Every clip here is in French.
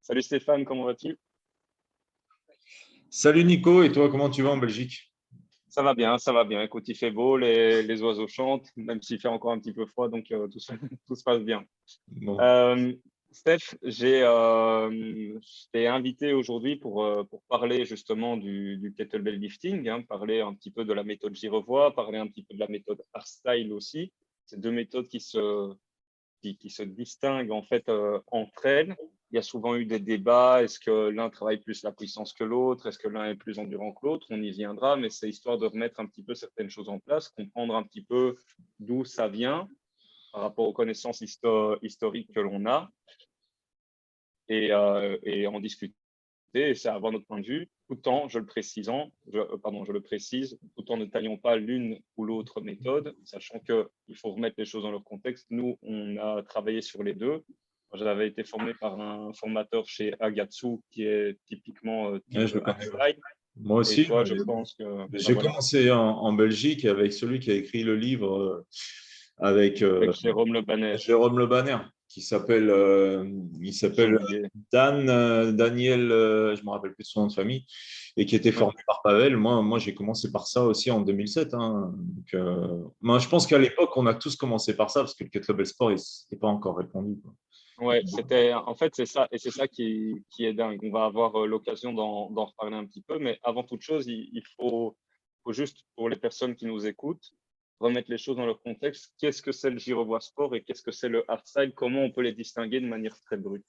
Salut Stéphane, comment vas-tu? Salut Nico, et toi, comment tu vas en Belgique? Ça va bien, ça va bien. Écoute, il fait beau, les oiseaux chantent, même s'il fait encore un petit peu froid, donc tout se passe bien. Bon. Euh, Steph, je t'ai invité aujourd'hui pour parler justement du kettlebell lifting, hein, parler un petit peu de la méthode Girevoix, parler un petit peu de la méthode Hardstyle aussi. C'est deux méthodes qui se distinguent en fait entre elles. Il y a souvent eu des débats. Est-ce que l'un travaille plus la puissance que l'autre? Est-ce que l'un est plus endurant que l'autre? On y viendra, mais c'est histoire de remettre un petit peu certaines choses en place, comprendre un petit peu d'où ça vient par rapport aux connaissances historiques que l'on a et en discuter et c'est avoir notre point de vue, tout en, je le précise, tout en ne taillant pas l'une ou l'autre méthode, sachant qu'il faut remettre les choses dans leur contexte. Nous, on a travaillé sur les deux. J'avais été formé par un formateur chez Agatsu qui est typiquement Ouais, type je le connais. hardstyle. Moi Et aussi, toi, je pense que, ben j'ai voilà, commencé en Belgique avec celui qui a écrit le livre avec avec Jérôme Le Banner, Jérôme Le Banner, il j'ai s'appelle oublié. Daniel, je me rappelle plus de son nom de famille, et qui était Ouais, formé par Pavel. Moi, j'ai commencé par ça aussi en 2007, hein. Donc, moi, je pense qu'à l'époque, on a tous commencé par ça parce que le kettlebell sport, il n'était pas encore répandu, quoi. ouais, c'était, en fait, c'est ça, et c'est ça qui est dingue. On va avoir l'occasion d'en reparler un petit peu, mais avant toute chose, faut juste, pour les personnes qui nous écoutent, remettre les choses dans leur contexte. Qu'est-ce que c'est le Girevoix Sport et qu'est-ce que c'est le hardstyle? Comment on peut les distinguer de manière très brute?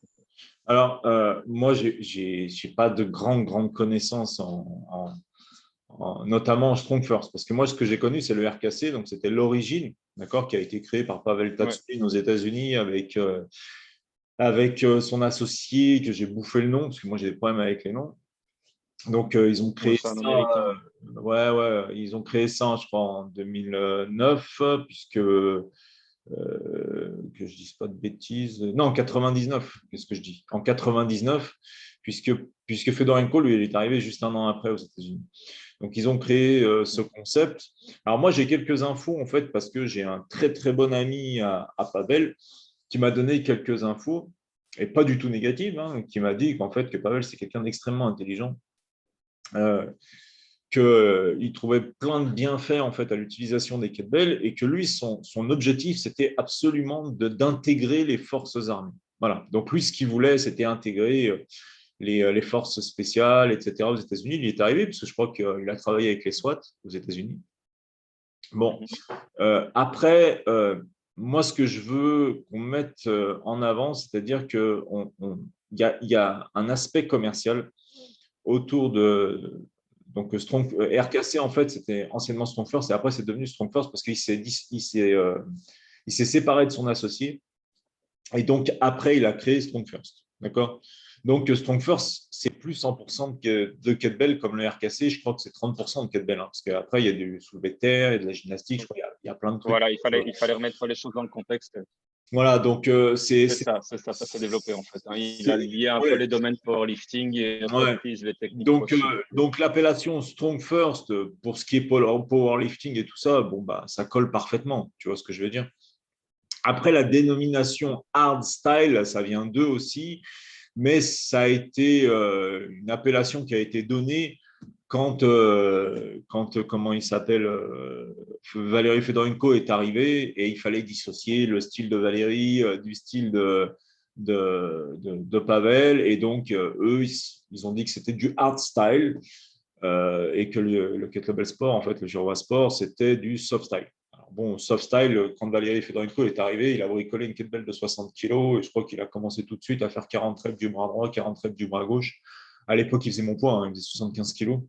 Alors, moi, j'ai pas de grandes connaissances notamment en Strong First, parce que moi, ce que j'ai connu, c'est le RKC, donc c'était l'origine, d'accord, qui a été créé par Pavel Ouais, Tatsoulin aux États-Unis avec son associé, que j'ai bouffé le nom, parce que moi, j'ai des problèmes avec les noms. Donc, ils ont moi, créé c'est un ça, Américain. ouais, ils ont créé ça, je crois, en 2009, puisque que je dise pas de bêtises. Non, en 99, qu'est-ce que je dis? En 99, puisque Fedorenko, lui, il est arrivé juste un an après aux États-Unis. Donc, ils ont créé ce concept. Alors, moi, j'ai quelques infos, en fait, parce que j'ai un très bon ami à Pavel qui m'a donné quelques infos, et pas du tout négatives, hein, qui m'a dit qu'en fait, que Pavel, c'est quelqu'un d'extrêmement intelligent. Euh, qu'il trouvait plein de bienfaits en fait à l'utilisation des kettlebells et que lui, son objectif, c'était absolument d'intégrer les forces armées. Voilà. Donc lui, ce qu'il voulait, c'était intégrer les forces spéciales, etc. aux États-Unis. Il y est arrivé, parce que je crois qu'il a travaillé avec les SWAT aux États-Unis. Bon, Mhm. après, moi, ce que je veux qu'on mette en avant, c'est-à-dire qu'il y a un aspect commercial autour de. Donc, RKC, en fait, c'était anciennement Strong First et après, c'est devenu Strong First parce il s'est séparé de son associé et donc après, il a créé Strong First. D'accord. Donc, Strong First, c'est plus 100% de kettlebell comme le RKC. Je crois que c'est 30% de kettlebell, hein, parce qu'après, il y a du soulevé de terre, il y a de la gymnastique, je crois, il y a plein de trucs. Voilà, il fallait remettre les choses dans le contexte. Voilà, donc Ça s'est développé en fait, hein. Il a c'est- lié un peu ouais, les domaines powerlifting et ouais. reprise les techniques Donc, possibles. l'appellation Strong First, pour ce qui est powerlifting et tout ça, bon, bah, ça colle parfaitement. Tu vois ce que je veux dire? Après, la dénomination hard style, ça vient d'eux aussi, mais ça a été une appellation qui a été donnée quand comment il s'appelle, Valérie Fedorenko est arrivé et il fallait dissocier le style de Valérie du style de Pavel. Et donc, eux, ils ont dit que c'était du hard style et que le kettlebell sport, en fait, le Girois sport, c'était du soft style. Alors bon, soft style, quand Valérie Fedorenko est arrivé, il a bricolé une kettlebell de 60 kilos et je crois qu'il a commencé tout de suite à faire 40 reps du bras droit, 40 reps du bras gauche. À l'époque, il faisait mon poids, hein, il faisait 75 kilos.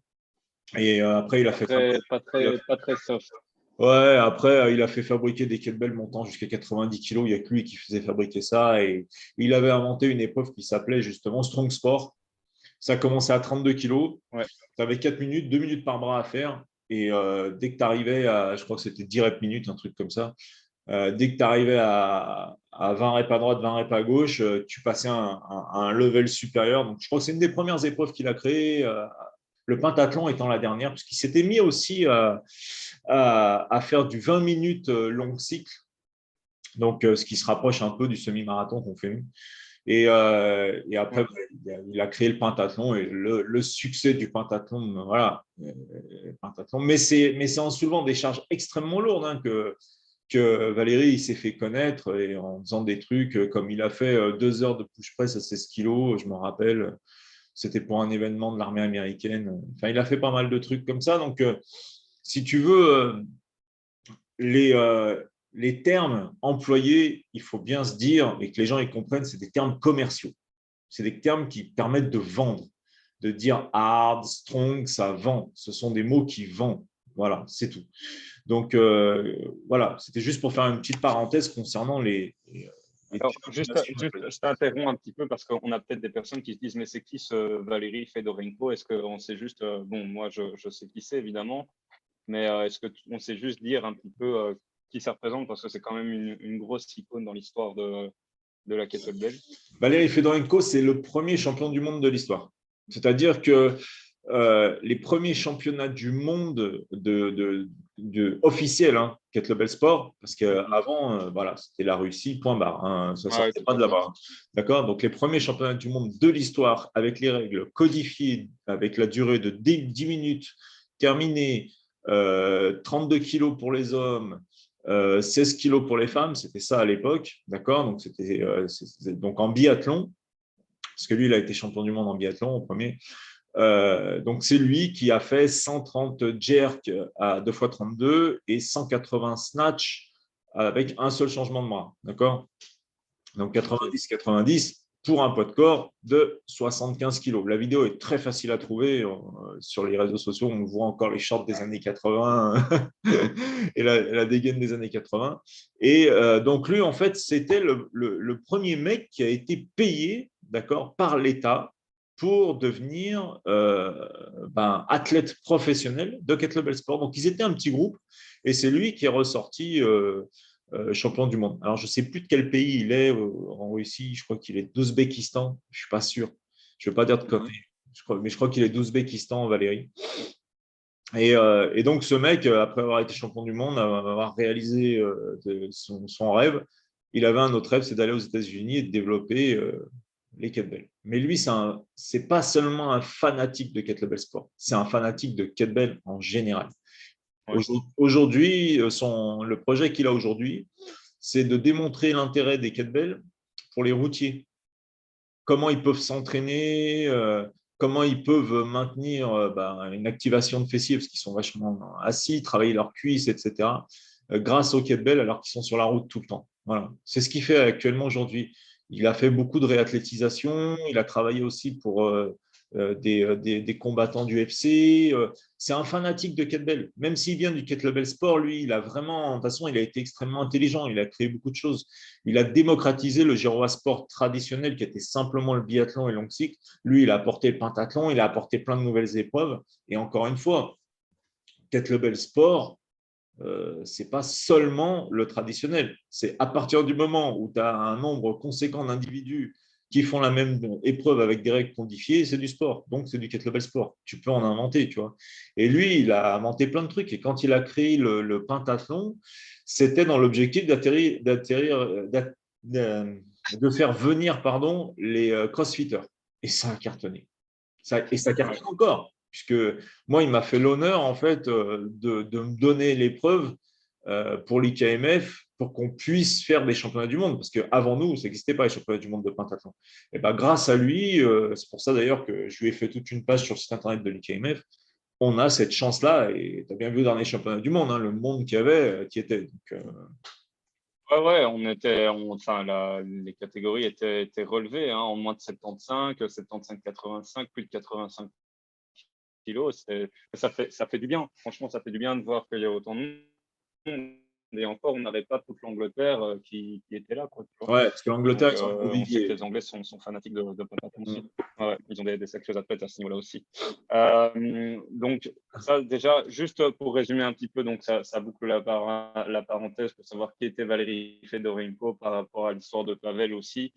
Et après, Pas très soft. ouais, après, il a fait fabriquer des kettlebells montant jusqu'à 90 kilos. Il n'y a que lui qui faisait fabriquer ça. Et il avait inventé une épreuve qui s'appelait justement Strong Sport. Ça commençait à 32 kilos. Ouais. Tu avais 4 minutes, 2 minutes par bras à faire. Et dès que tu arrivais à, je crois que c'était 10 reps minutes, un truc comme ça, dès que tu arrivais à 20 reps à droite, 20 reps à gauche, tu passais à un level supérieur. Donc, je crois que c'est une des premières épreuves qu'il a créées, le pentathlon étant la dernière, parce qu'il s'était mis aussi à faire du 20 minutes long cycle, donc ce qui se rapproche un peu du semi-marathon qu'on fait nous. Et après, il a créé le pentathlon et le succès du pentathlon, voilà, pentathlon. Mais c'est en soulevant des charges extrêmement lourdes hein, que Valérie il s'est fait connaître et en faisant des trucs comme il a fait 2 heures de push press à 16 kilos, je me rappelle, c'était pour un événement de l'armée américaine. Enfin, il a fait pas mal de trucs comme ça. Donc, si tu veux, les, les termes employés, il faut bien se dire, et que les gens ils comprennent, c'est des termes commerciaux. C'est des termes qui permettent de vendre, de dire hard, strong, ça vend. Ce sont des mots qui vendent. Voilà, c'est tout. Donc, voilà, c'était juste pour faire une petite parenthèse concernant les Alors, je t'interromps un petit peu parce qu'on a peut-être des personnes qui se disent, mais c'est qui ce Valérie Fedorenko? Est-ce qu'on sait juste, bon, moi je sais qui c'est évidemment, mais est-ce qu'on sait juste dire un petit peu qui ça représente parce que c'est quand même une grosse icône dans l'histoire de la kettlebell. Valérie Fedorenko, c'est le premier champion du monde de l'histoire. C'est-à-dire que les premiers championnats du monde officiels, hein, kettlebell sport, parce qu'avant, voilà, c'était la Russie, point barre, hein, ça ne sortait pas de là-bas. D'accord. Donc, les premiers championnats du monde de l'histoire avec les règles codifiées, avec la durée de 10 minutes terminée, 32 kilos pour les hommes, 16 kilos pour les femmes, c'était ça à l'époque, d'accord. Donc, c'était donc en biathlon, parce que lui, il a été champion du monde en biathlon au premier. Donc, c'est lui qui a fait 130 jerks à 2x32 et 180 snatch avec un seul changement de bras. D'accord. Donc, 90-90 pour un poids de corps de 75 kg. La vidéo est très facile à trouver sur les réseaux sociaux. On voit encore les shorts des années 80 et la dégaine des années 80. Et donc, lui, en fait, c'était le premier mec qui a été payé, d'accord, par l'État pour devenir athlète professionnel de kettlebell sport. Donc, ils étaient un petit groupe et c'est lui qui est ressorti champion du monde. Alors, je ne sais plus de quel pays il est en Russie. Je crois qu'il est d'Ouzbékistan. Je ne suis pas sûr. Je ne veux pas dire de côté. Mais je crois qu'il est d'Ouzbékistan, Valérie. Et donc, ce mec, après avoir été champion du monde, avoir réalisé son rêve, il avait un autre rêve, c'est d'aller aux États-Unis et de développer les kettlebells. Mais lui, c'est pas seulement un fanatique de kettlebell sport, c'est un fanatique de kettlebell en général. Ouais. Aujourd'hui, le projet qu'il a aujourd'hui, c'est de démontrer l'intérêt des kettlebells pour les routiers. Comment ils peuvent s'entraîner, comment ils peuvent maintenir une activation de fessiers, parce qu'ils sont vachement assis, travailler leurs cuisses, etc., grâce aux kettlebells alors qu'ils sont sur la route tout le temps. Voilà. C'est ce qu'il fait actuellement aujourd'hui. Il a fait beaucoup de réathlétisation, il a travaillé aussi pour des combattants du UFC. C'est un fanatique de kettlebell. Même s'il vient du kettlebell sport, lui, il a vraiment, de toute façon, il a été extrêmement intelligent, il a créé beaucoup de choses. Il a démocratisé le gyrois sport traditionnel qui était simplement le biathlon et long cycle. Lui, il a apporté le pentathlon, il a apporté plein de nouvelles épreuves. Et encore une fois, kettlebell sport, ce n'est pas seulement le traditionnel. C'est à partir du moment où tu as un nombre conséquent d'individus qui font la même épreuve avec des règles codifiées, c'est du sport. Donc, c'est du kettlebell sport. Tu peux en inventer, tu vois. Et lui, il a inventé plein de trucs. Et quand il a créé le pentathlon, c'était dans l'objectif de faire venir les crossfitters. Et ça a cartonné. Et ça cartonne encore. Puisque moi, il m'a fait l'honneur, en fait, de me donner l'épreuve pour l'IKMF pour qu'on puisse faire des championnats du monde. Parce qu'avant nous, ça n'existait pas, les championnats du monde de pentathlon. Et ben, grâce à lui, c'est pour ça d'ailleurs que je lui ai fait toute une page sur le site internet de l'IKMF, on a cette chance-là. Et tu as bien vu dans les championnats du monde, hein, le monde qu'il y avait, qui était. Donc, ouais, les catégories étaient relevées hein, en moins de 75, 75-85, plus de 85 kilos. Ça fait du bien. Franchement, ça fait du bien de voir qu'il y a autant de monde. Et encore, on n'avait pas toute l'Angleterre qui était là. Quoi, tu vois. Ouais, parce que l'Angleterre, on sait que les Anglais sont fanatiques de pentathlon aussi. Ouais, ils ont des sacrés athlètes à ce niveau-là aussi. Donc, ça, déjà, juste pour résumer un petit peu, donc ça boucle la parenthèse pour savoir qui était Valérie Fedorenko par rapport à l'histoire de Pavel aussi.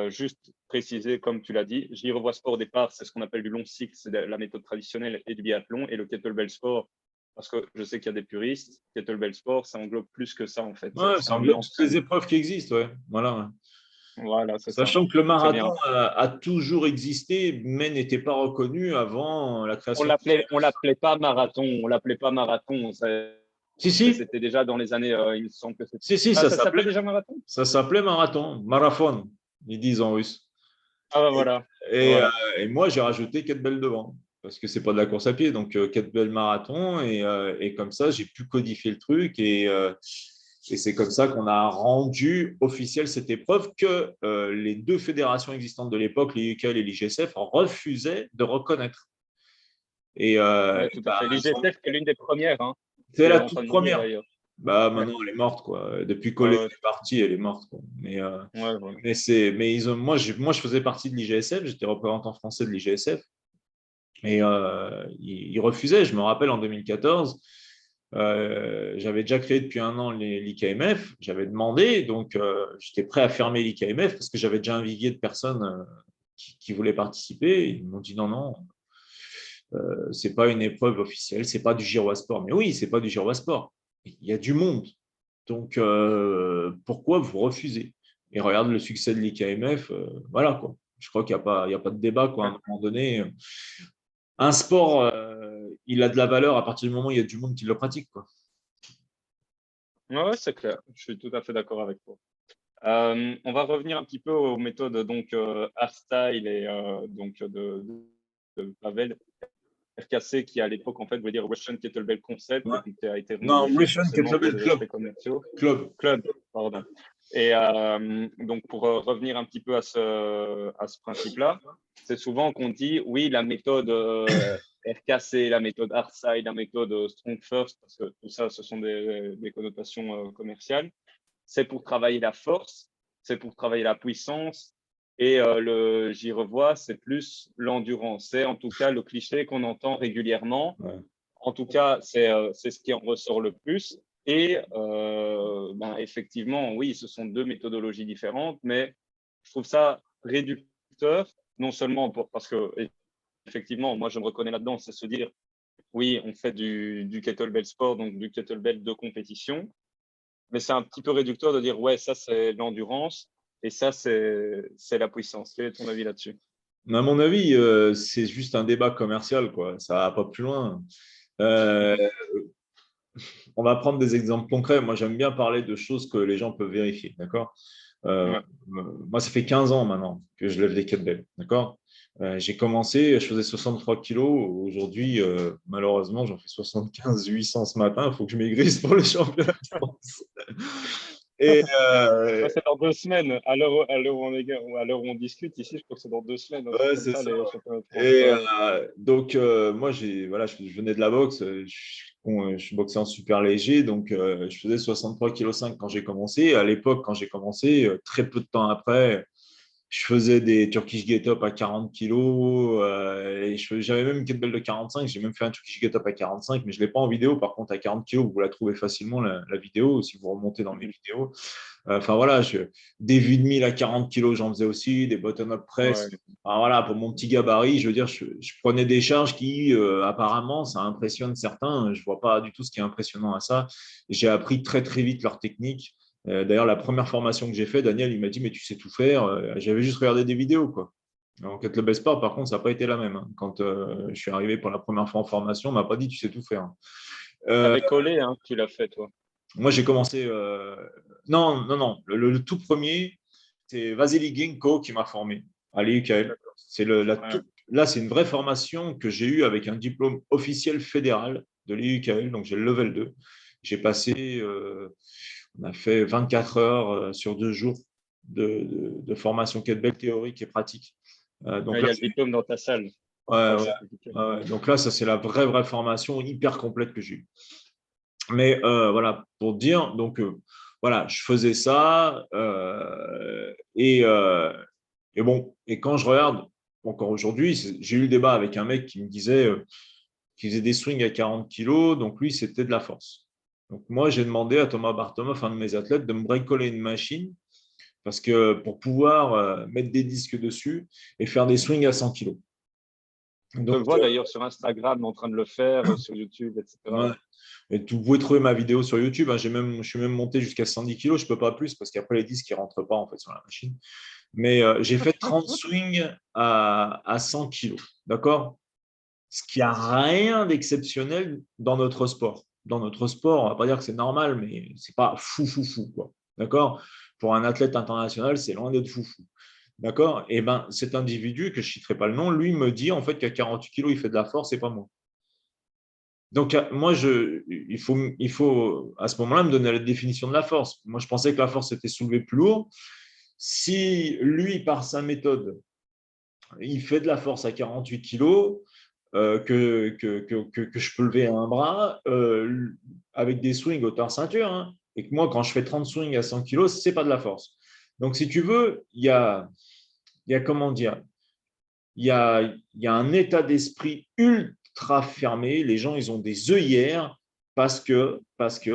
Juste préciser, comme tu l'as dit, j'y revois sport au départ, c'est ce qu'on appelle du long cycle, c'est la méthode traditionnelle et du biathlon, et le kettlebell sport, parce que je sais qu'il y a des puristes, kettlebell sport, ça englobe plus que ça en fait. Ouais, ça englobe toutes les épreuves qui existent, ouais. Voilà. Voilà, c'est ça. Sachant que le C'est bien. marathon a toujours existé, mais n'était pas reconnu avant la création. On l'appelait pas marathon. On l'appelait pas marathon. Si, si, C'était déjà dans les années. Il me semble que c'était. si, si, Ah, ça s'appelait déjà marathon? ça s'appelait marathon, marathon, ils disent en russe. Ah bah Et, voilà. et, euh, Voilà. et moi, j'ai rajouté kettlebell devant, parce que c'est pas de la course à pied, donc kettlebell marathon, et comme ça, j'ai pu codifier le truc, et c'est comme ça qu'on a rendu officielle cette épreuve que les deux fédérations existantes de l'époque, l'IUCL et l'IGSF, refusaient de reconnaître. Ouais, tout à fait. L'IGSF est l'une des premières, hein, C'est qui la est en train toute de mourir première. d'ailleurs. Bah, Ouais. maintenant, elle est morte, quoi. Depuis Ouais, Collet ouais, est parti, elle est morte, quoi. ouais, voilà. Mais moi, je faisais partie de l'IGSF, j'étais représentant français de l'IGSF, et ils refusaient. Je me rappelle en 2014, j'avais déjà créé depuis un an l'IKMF, j'avais demandé, donc j'étais prêt à fermer l'IKMF parce que j'avais déjà un vivier de personnes qui voulaient participer. Ils m'ont dit non, non, c'est pas une épreuve officielle, c'est pas du gyrosport. Mais oui, c'est pas du gyrosport. Il y a du monde. Donc, pourquoi vous refusez? Et regarde le succès de l'IKMF, voilà quoi. Je crois qu'il n'y a pas de débat quoi. À Ouais, un moment donné, un sport, il a de la valeur à partir du moment où il y a du monde qui le pratique quoi. ouais, ouais, c'est clair. Je suis tout à fait d'accord avec toi. On va revenir un petit peu aux méthodes donc hardstyle et donc de Pavel RKC qui à l'époque en fait voulait dire Russian Kettlebell Concept Ouais. et puis qui a été Non, remodifié Russian forcément pour Kettlebell des Club. aspects commerciaux. Club. Club, pardon. Et donc pour revenir un petit peu à ce principe-là, c'est souvent qu'on dit oui la méthode RKC, la méthode hardstyle, la méthode Strong First parce que tout ça ce sont des connotations commerciales. C'est pour travailler la force, c'est pour travailler la puissance. Et j'y revois, c'est plus l'endurance. C'est en tout cas le cliché qu'on entend régulièrement. Ouais. En tout cas, c'est ce qui en ressort le plus. Et ben, effectivement, oui, ce sont deux méthodologies différentes, mais je trouve ça réducteur, non seulement parce que, effectivement, moi je me reconnais là-dedans, c'est se dire, oui, on fait du kettlebell sport, donc du kettlebell de compétition, mais c'est un petit peu réducteur de dire, ouais, ça c'est l'endurance et ça c'est la puissance. Quel est ton avis là-dessus? À mon avis, c'est juste un débat commercial, quoi. Ça va pas plus loin. Euh, on va prendre des exemples concrets. Moi, j'aime bien parler de choses que les gens peuvent vérifier, d'accord? Ouais. Moi, ça fait 15 ans maintenant que je lève des kettlebells, d'accord? J'ai commencé, je faisais 63 kilos. Aujourd'hui, malheureusement, j'en fais 75, 800 ce matin. Il faut que je maigrisse pour le championnat de France. Et Ouais, c'est dans 2 semaines, à l'heure où on discute ici, je crois que c'est dans 2 semaines, un truc ouais, comme c'est ça, ça. les championnats de France. Et Ouais. donc, moi, voilà, je venais de la boxe. Je boxais en super léger. Donc, je faisais 63,5 kg quand j'ai commencé. À l'époque, quand j'ai commencé, très peu de temps après, je faisais des Turkish Get-Up à 40 kilos. Et j'avais même une kettlebell de 45. J'ai même fait un Turkish Get-Up à 45, mais je ne l'ai pas en vidéo. Par contre, à 40 kilos, vous la trouvez facilement, la vidéo, si vous remontez dans mes Mhm. vidéos. Enfin voilà, des vues de 1000 à 40 kilos, j'en faisais aussi, des bottom-up press. Ouais. Enfin, voilà, pour mon petit gabarit, je veux dire, je prenais des charges qui, apparemment, ça impressionne certains. Je ne vois pas du tout ce qui est impressionnant à ça. J'ai appris très, très vite leur technique. D'ailleurs, la première formation que j'ai faite, Daniel, il m'a dit, mais tu sais tout faire. J'avais juste regardé des vidéos, quoi. En kettlebell sport, par contre, ça n'a pas été la même, hein. Quand je suis arrivé pour la première fois en formation, on ne m'a pas dit, tu sais tout faire. Euh, Avec Collet, hein, tu l'as fait, toi. Moi, j'ai commencé. Non, non, non. Le tout premier, c'est Vasily Ginko qui m'a formé à l'IUKL. D'accord. Ouais. Là, c'est une vraie formation que j'ai eue avec un diplôme officiel fédéral de l'IUKL. Donc, j'ai le level 2. J'ai passé, on a fait 24 heures sur 2 jours de formation kettlebell théorique et pratique. Donc Ouais, il là, y a le diplôme dans ta salle. ouais, Enfin, le ouais, certificat. ouais. Donc là, ça, c'est la vraie, vraie formation hyper complète que j'ai eue. Mais voilà, pour dire, donc voilà, je faisais ça. Et bon, et quand je regarde, encore aujourd'hui, j'ai eu le débat avec un mec qui me disait qu'il faisait des swings à 40 kilos, donc lui, c'était de la force. Donc moi, j'ai demandé à Thomas Bartomov, un de mes athlètes, de me bricoler une machine parce que pour pouvoir mettre des disques dessus et faire des swings à 100 kilos. On te Donc, le voit d'ailleurs sur Instagram en train de le faire, sur YouTube, ouais. etc. Et vous pouvez trouver ma vidéo sur YouTube, hein. Je suis même monté jusqu'à 110 kilos. Je ne peux pas plus parce qu'après, les disques ne rentrent pas en fait, sur la machine. Mais j'ai fait 30 swings à 100 kilos. D'accord? Ce qui a rien d'exceptionnel dans notre sport. Dans notre sport, on ne va pas dire que c'est normal, mais ce n'est pas fou, fou, fou, quoi. D'accord? Pour un athlète international, c'est loin d'être fou, fou. D'accord? Et ben, cet individu, que je ne citerai pas le nom, lui me dit en fait qu'à 48 kilos, il fait de la force et pas moi. Donc, moi, il faut à ce moment-là me donner la définition de la force. Moi, je pensais que la force était soulever plus lourd. Si lui, par sa méthode, il fait de la force à 48 kilos, que je peux lever un bras avec des swings hauteur ceinture, hein, et que moi, quand je fais 30 swings à 100 kilos, ce n'est pas de la force. Donc, si tu veux, il y a comment dire, il y a un état d'esprit ultra fermé. Les gens, ils ont des œillères parce que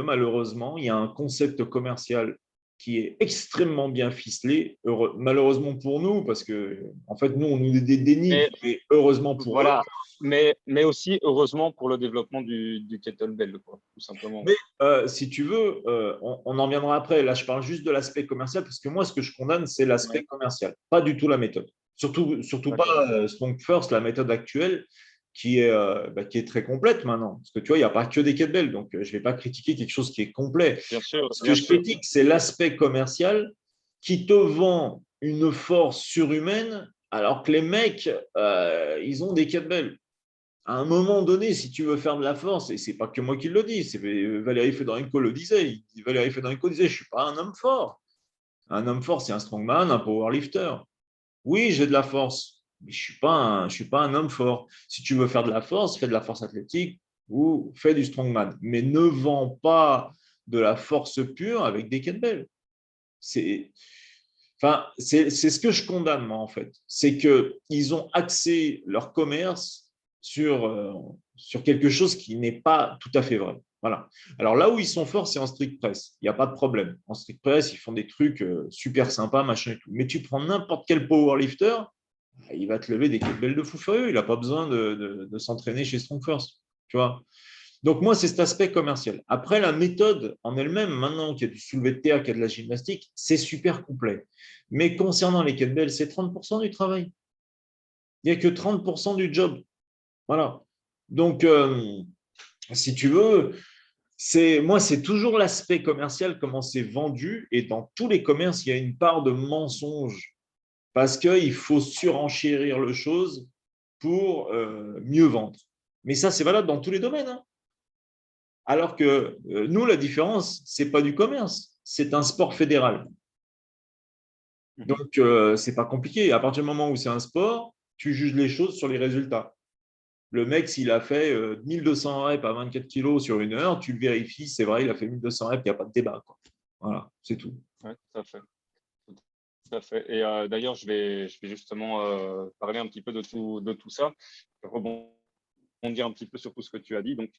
malheureusement, il y a un concept commercial qui est extrêmement bien ficelé. Malheureusement pour nous, parce que en fait, nous, on nous dénigre, Mais et heureusement pour eux. voilà, mais aussi heureusement pour le développement du kettlebell, quoi, tout simplement. Mais si tu veux, on en viendra après. Là, je parle juste de l'aspect commercial, parce que moi, ce que je condamne, c'est l'aspect Ouais, commercial, pas du tout la méthode. Surtout pas d'accord. Strong First, la méthode actuelle, qui est très complète maintenant. Parce que tu vois, il n'y a pas que des kettlebells, donc je ne vais pas critiquer quelque chose qui est complet. Bien sûr, Ce que bien je sûr. critique, c'est l'aspect commercial qui te vend une force surhumaine, alors que les mecs, ils ont des kettlebells. À un moment donné, si tu veux faire de la force, et c'est pas que moi qui le dis, c'est Valérie Fedorenko le disait. Valérie Fedorenko disait, je suis pas un homme fort. Un homme fort, c'est un strongman, un powerlifter. Oui, j'ai de la force, mais je suis pas un homme fort. Si tu veux faire de la force, fais de la force athlétique ou fais du strongman, mais ne vends pas de la force pure avec des kettlebells. C'est, enfin, c'est ce que je condamne, moi, en fait. C'est qu'ils ont axé leur commerce sur quelque chose qui n'est pas tout à fait vrai. Voilà. Alors là où ils sont forts, c'est en strict press. Il n'y a pas de problème. En strict press, ils font des trucs super sympas, machin et tout. Mais tu prends n'importe quel powerlifter, il va te lever des kettlebells de fou furieux. Il n'a pas besoin de s'entraîner chez Strong First. Tu vois. Donc, moi, c'est cet aspect commercial. Après, la méthode en elle-même, maintenant qu'il y a du soulevé de terre, qu'il y a de la gymnastique, c'est super complet. Mais concernant les kettlebells, c'est 30% du travail. Il n'y a que 30% du job. Voilà. Donc, si tu veux, moi, c'est toujours l'aspect commercial, comment c'est vendu. Et dans tous les commerces, il y a une part de mensonge parce qu'il faut surenchérir le chose pour mieux vendre. Mais ça, c'est valable dans tous les domaines, hein. Alors que nous, la différence, c'est pas du commerce, c'est un sport fédéral. Mhm. Donc, c'est pas compliqué. À partir du moment où c'est un sport, tu juges les choses sur les résultats. Le mec, s'il a fait 1200 reps à 24 kilos sur une heure, tu le vérifies, c'est vrai, il a fait 1200 reps, il n'y a pas de débat, quoi. Voilà, c'est tout. Ouais, tout à fait. Tout à fait. Et d'ailleurs, je vais justement parler un petit peu de tout ça, rebondir un petit peu sur tout ce que tu as dit. Donc,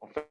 en fait,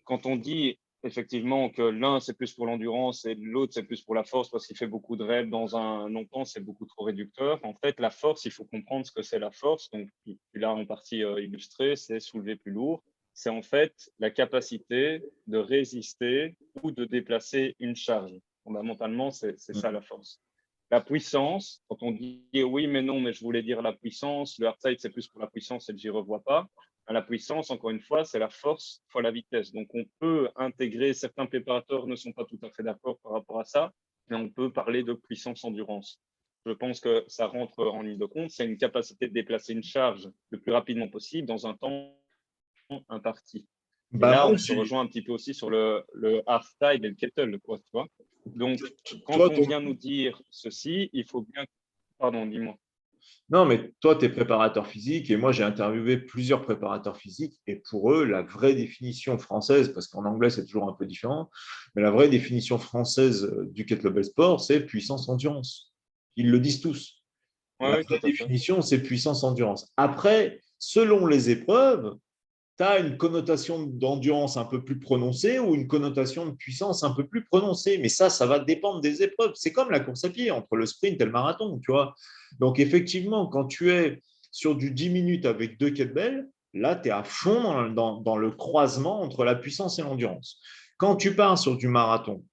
quand on dit effectivement que l'un c'est plus pour l'endurance et l'autre c'est plus pour la force parce qu'il fait beaucoup de reps dans un non-temps, c'est beaucoup trop réducteur. En fait, la force, il faut comprendre ce que c'est la force. Donc, tu l'as en partie illustré, c'est soulever plus lourd. C'est en fait la capacité de résister ou de déplacer une charge. Fondamentalement, c'est ça la force. La puissance, quand on dit oui, mais non, mais je voulais dire la puissance, le hard-side, c'est plus pour la puissance et le j'y revois pas. La puissance, encore une fois, c'est la force fois la vitesse. Donc, on peut intégrer, certains préparateurs ne sont pas tout à fait d'accord par rapport à ça, mais on peut parler de puissance-endurance. Je pense que ça rentre en ligne de compte. C'est une capacité de déplacer une charge le plus rapidement possible dans un temps imparti. Et Bah, là, moi, on se rejoint un petit peu aussi sur le hard-style et le kettle, quoi, tu vois. Donc, quand toi, on vient nous dire ceci, il faut bien… Pardon, dis-moi. non, mais toi, tu es préparateur physique et moi, j'ai interviewé plusieurs préparateurs physiques et pour eux, la vraie définition française, parce qu'en anglais, c'est toujours un peu différent, mais la vraie définition française du kettlebell sport, c'est puissance-endurance. Ils le disent tous. Oui, La oui, vraie tout à fait. définition, c'est puissance-endurance. Après, selon les épreuves, tu as une connotation d'endurance un peu plus prononcée ou une connotation de puissance un peu plus prononcée. Mais ça va dépendre des épreuves. C'est comme la course à pied entre le sprint et le marathon, tu vois. Donc, effectivement, quand tu es sur du 10 minutes avec 2 kettlebells, là, tu es à fond dans le croisement entre la puissance et l'endurance. Quand tu pars sur du marathon,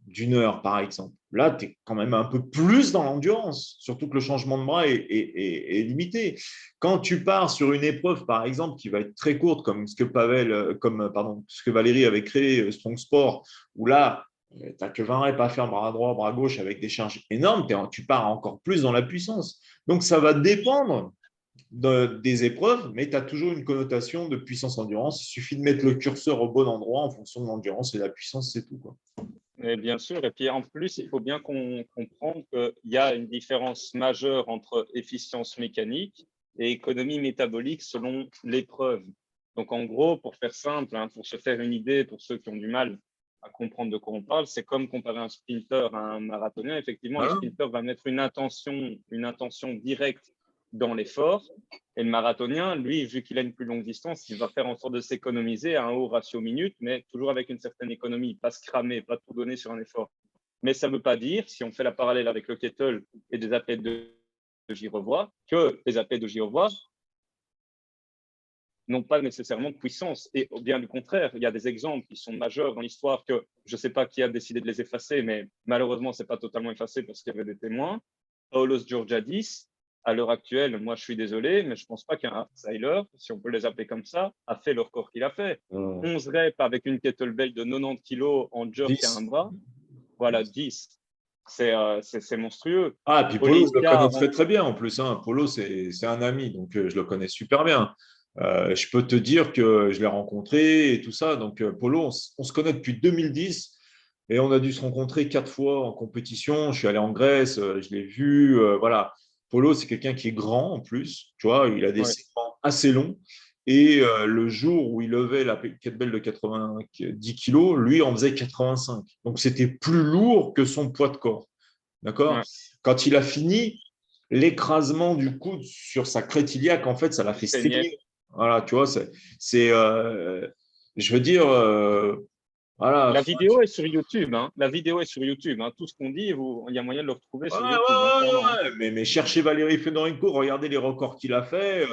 d'1 heure, par exemple. Là, tu es quand même un peu plus dans l'endurance, surtout que le changement de bras est limité. Quand tu pars sur une épreuve, par exemple, qui va être très courte, comme ce que Valérie avait créé, Strong Sport, où là, tu n'as que 20 reps à faire bras droit, bras gauche avec des charges énormes, tu pars encore plus dans la puissance. Donc, ça va dépendre des épreuves, mais tu as toujours une connotation de puissance-endurance. Il suffit de mettre le curseur au bon endroit en fonction de l'endurance et de la puissance, c'est tout, quoi. Et bien sûr, et puis en plus, il faut bien comprendre qu'il y a une différence majeure entre efficience mécanique et économie métabolique selon l'épreuve. Donc en gros, pour faire simple, hein, pour se faire une idée, pour ceux qui ont du mal à comprendre de quoi on parle, c'est comme comparer un sprinter à un marathonien. Effectivement, le sprinter va mettre une intention directe dans l'effort. Et le marathonien, lui, vu qu'il a une plus longue distance, il va faire en sorte de s'économiser à un haut ratio minute, mais toujours avec une certaine économie, pas se cramer, pas tout donner sur un effort. Mais ça ne veut pas dire, si on fait la parallèle avec le kettle et des athlètes de gyrovoie, que les athlètes de gyrovoie n'ont pas nécessairement de puissance. Et bien du contraire, il y a des exemples qui sont majeurs dans l'histoire que je ne sais pas qui a décidé de les effacer, mais malheureusement, ce n'est pas totalement effacé parce qu'il y avait des témoins. Paulus Georgiadis, à l'heure actuelle, moi je suis désolé, mais je ne pense pas qu'un hardstyler, si on peut les appeler comme ça, a fait le record qu'il a fait. 11 reps avec une kettlebell de 90 kg en jerk à un bras, voilà, 10. C'est monstrueux. Ah, et puis Polo, je le connais très très bien en plus. Hein. Polo, c'est un ami, donc je le connais super bien. Je peux te dire que je l'ai rencontré et tout ça. Donc Polo, on se connaît depuis 2010 et on a dû se rencontrer 4 fois en compétition. Je suis allé en Grèce, je l'ai vu. Voilà. Polo, c'est quelqu'un qui est grand en plus. Tu vois, il a des segments assez longs. Et le jour où il levait la kettlebell de 90 kilos, lui en faisait 85. Donc c'était plus lourd que son poids de corps. D'accord. Quand il a fini, l'écrasement du coude sur sa crête iliaque, en fait, ça l'a fait saigner. Voilà, tu vois, je veux dire, voilà. La vidéo est sur YouTube. Hein. La vidéo est sur YouTube. Hein. Tout ce qu'on dit, il y a moyen de le retrouver sur YouTube. Hein, mais cherchez Valérie Fedorenko, regardez les records qu'il a fait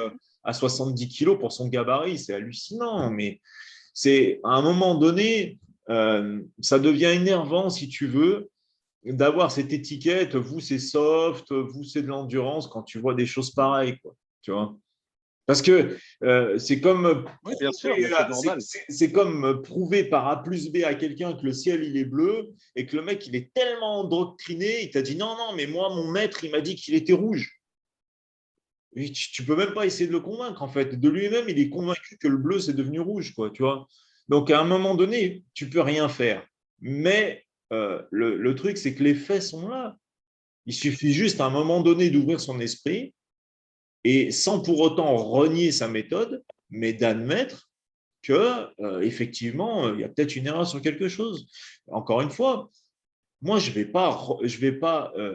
à 70 kilos pour son gabarit, c'est hallucinant. Mais c'est à un moment donné, ça devient énervant si tu veux d'avoir cette étiquette, vous c'est soft, vous c'est de l'endurance quand tu vois des choses pareilles, quoi, tu vois. Parce que c'est comme, oui, bien sûr, mais c'est normal. C'est comme prouver par A plus B à quelqu'un que le ciel il est bleu et que le mec il est tellement endoctriné, il t'a dit non, non, mais moi mon maître il m'a dit qu'il était rouge. Et tu peux même pas essayer de le convaincre en fait. De lui-même il est convaincu que le bleu c'est devenu rouge, quoi, tu vois. Donc à un moment donné, tu peux rien faire. Mais le truc c'est que les faits sont là. Il suffit juste à un moment donné d'ouvrir son esprit et sans pour autant renier sa méthode, mais d'admettre que effectivement, il y a peut-être une erreur sur quelque chose. Encore une fois, moi, je vais pas.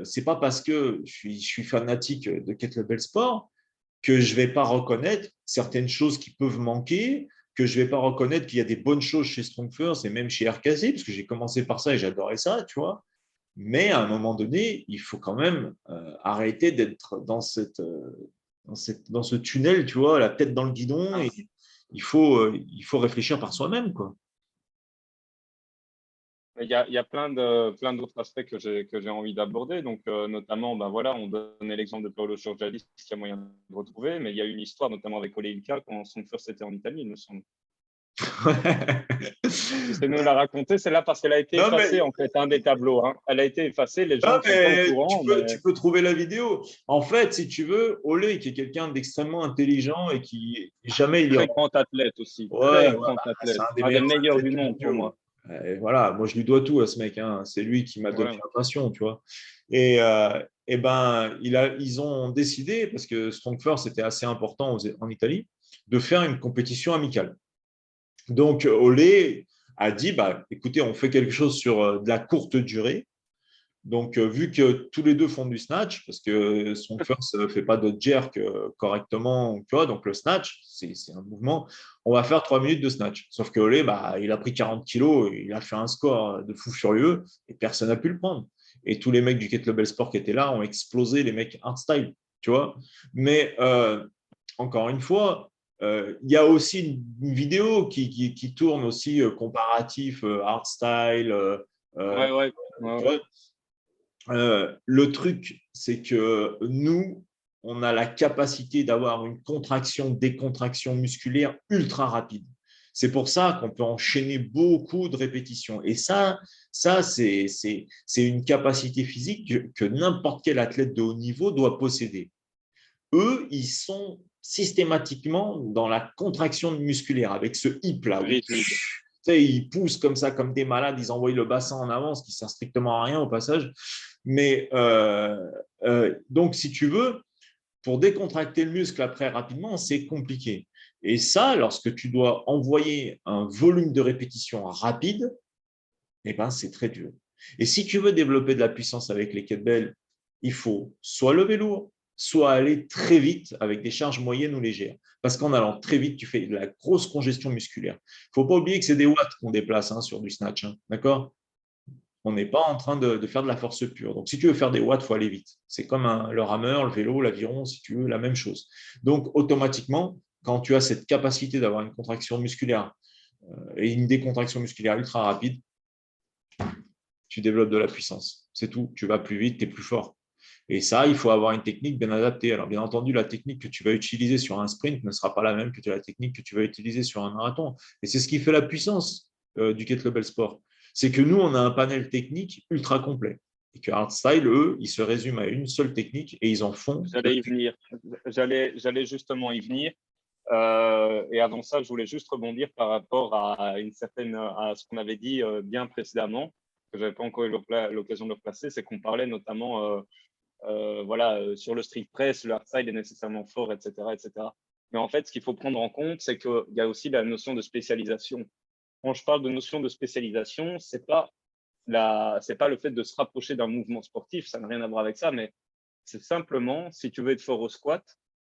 C'est pas parce que je suis fanatique de kettlebell sport que je vais pas reconnaître certaines choses qui peuvent manquer, que je vais pas reconnaître qu'il y a des bonnes choses chez Strongfirst et même chez RKZ, parce que j'ai commencé par ça et j'adorais ça, tu vois. Mais à un moment donné, il faut quand même arrêter d'être dans ce tunnel, tu vois, la tête dans le guidon. Et il faut réfléchir par soi-même, quoi. Il y a plein d'autres aspects que j'ai envie d'aborder. Donc, notamment, ben voilà, on donnait l'exemple de Paolo Georgiadis, qui a moyen de retrouver, mais il y a une histoire, notamment avec Ole Ilka, quand son first était en Italie, il me semble. C'est nous la raconter, c'est là parce qu'elle a été effacée, en fait, un des tableaux. Hein. Elle a été effacée, les gens ne sont pas au courant. Tu peux trouver la vidéo. En fait, si tu veux, Ole, qui est quelqu'un d'extrêmement intelligent et qui jamais il est. Très grand athlète aussi. Ouais, très grand athlète. C'est Un des meilleurs du monde pour moi. Et voilà, moi je lui dois tout à ce mec. Hein. C'est lui qui m'a donné la passion, tu vois. Et ben, ils ont décidé, parce que Strongfirst c'était assez important en Italie, de faire une compétition amicale. Donc, Olé a dit, bah, écoutez, on fait quelque chose sur de la courte durée. Donc, vu que tous les deux font du snatch, parce que son first ne fait pas de jerk correctement, tu vois, donc le snatch, c'est un mouvement, on va faire 3 minutes de snatch. Sauf que Olé, bah, il a pris 40 kilos, il a fait un score de fou furieux et personne n'a pu le prendre. Et tous les mecs du kettlebell sport qui étaient là ont explosé les mecs hardstyle. tu vois. Mais encore une fois, il y a aussi une vidéo qui tourne aussi comparatif hardstyle. Ouais, ouais, Tu ouais. vois. Le truc, c'est que nous, on a la capacité d'avoir une contraction-décontraction musculaire ultra rapide. C'est pour ça qu'on peut enchaîner beaucoup de répétitions. Et ça c'est une capacité physique que n'importe quel athlète de haut niveau doit posséder. Eux, ils sont systématiquement dans la contraction musculaire avec ce hip là. Rigide. Ils poussent comme ça, comme des malades, ils envoient le bassin en avant, ce qui ne sert strictement à rien au passage. Mais donc, si tu veux, pour décontracter le muscle après rapidement, c'est compliqué. Et ça, lorsque tu dois envoyer un volume de répétition rapide, eh ben, c'est très dur. Et si tu veux développer de la puissance avec les kettlebells, il faut soit lever lourd, soit aller très vite avec des charges moyennes ou légères. Parce qu'en allant très vite, tu fais de la grosse congestion musculaire. Il ne faut pas oublier que c'est des watts qu'on déplace sur du snatch. D'accord. On n'est pas en train de faire de la force pure. Donc, si tu veux faire des watts, il faut aller vite. C'est comme le rameur, le vélo, l'aviron, si tu veux, la même chose. Donc, automatiquement, quand tu as cette capacité d'avoir une contraction musculaire et une décontraction musculaire ultra rapide, tu développes de la puissance. C'est tout. Tu vas plus vite, tu es plus fort. Et ça, il faut avoir une technique bien adaptée. Alors, bien entendu, la technique que tu vas utiliser sur un sprint ne sera pas la même que la technique que tu vas utiliser sur un marathon. Et c'est ce qui fait la puissance du kettlebell sport. C'est que nous, on a un panel technique ultra complet. Et que Hardstyle, eux, ils se résument à une seule technique et ils en font. J'allais y venir. J'allais justement y venir. Et avant ça, je voulais juste rebondir par rapport à à ce qu'on avait dit bien précédemment, que j'avais pas encore eu l'occasion de le placer, c'est qu'on parlait notamment sur le strict press, le hardstyle est nécessairement fort, etc., etc. Mais en fait, ce qu'il faut prendre en compte, c'est qu'il y a aussi la notion de spécialisation. Quand je parle de notion de spécialisation, c'est pas le fait de se rapprocher d'un mouvement sportif, ça n'a rien à voir avec ça, mais c'est simplement, si tu veux être fort au squat,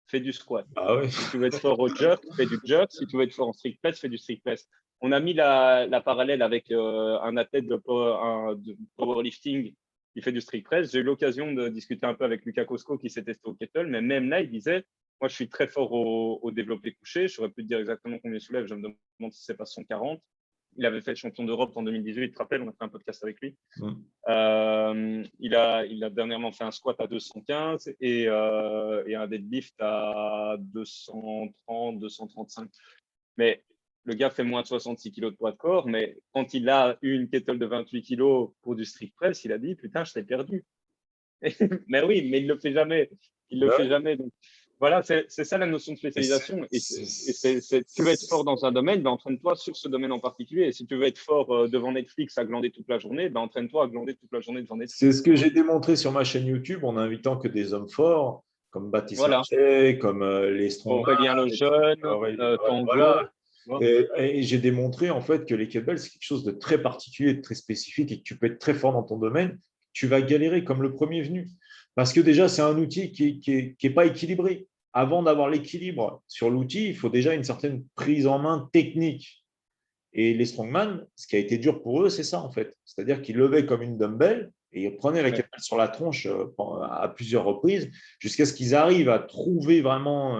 fais du squat. Ah ouais. Si tu veux être fort au jerk, fais du jerk. Si tu veux être fort en strict press, fais du strict press. On a mis la parallèle avec un athlète de powerlifting qui fait du strict press. J'ai eu l'occasion de discuter un peu avec Lucas Cosco qui s'est testé au kettle, mais même là, il disait, moi, je suis très fort au développé couché. Je n'aurais pu te dire exactement combien il soulève. Je me demande si c'est pas 140. Il avait fait champion d'Europe en 2018, tu te rappelles, on a fait un podcast avec lui. Il a dernièrement fait un squat à 215 et un deadlift à 230, 235. Mais le gars fait moins de 66 kg de poids de corps, mais quand il a eu une kettle de 28 kg pour du strict press, il a dit putain, je t'ai perdu. Mais oui, mais il le fait jamais. Il le fait jamais. Donc, voilà, c'est ça la notion de spécialisation. Et tu veux être fort dans un domaine, ben, entraîne-toi sur ce domaine en particulier. Et si tu veux être fort devant Netflix à glander toute la journée, ben, entraîne-toi à glander toute la journée devant C'est Netflix. ce que j'ai démontré sur ma chaîne YouTube en invitant que des hommes forts, comme Baptiste Voilà. Marchais, comme les Strongman, Aurélien Lejeune, voilà. Tango. Et j'ai démontré en fait que les kettlebells, c'est quelque chose de très particulier, de très spécifique et que tu peux être très fort dans ton domaine. Tu vas galérer comme le premier venu. Parce que déjà, c'est un outil qui est pas équilibré. Avant d'avoir l'équilibre sur l'outil, il faut déjà une certaine prise en main technique. Et les strongman, ce qui a été dur pour eux, c'est ça en fait. C'est-à-dire qu'ils levaient comme une dumbbell et ils prenaient la kettlebell sur la tronche à plusieurs reprises jusqu'à ce qu'ils arrivent à trouver vraiment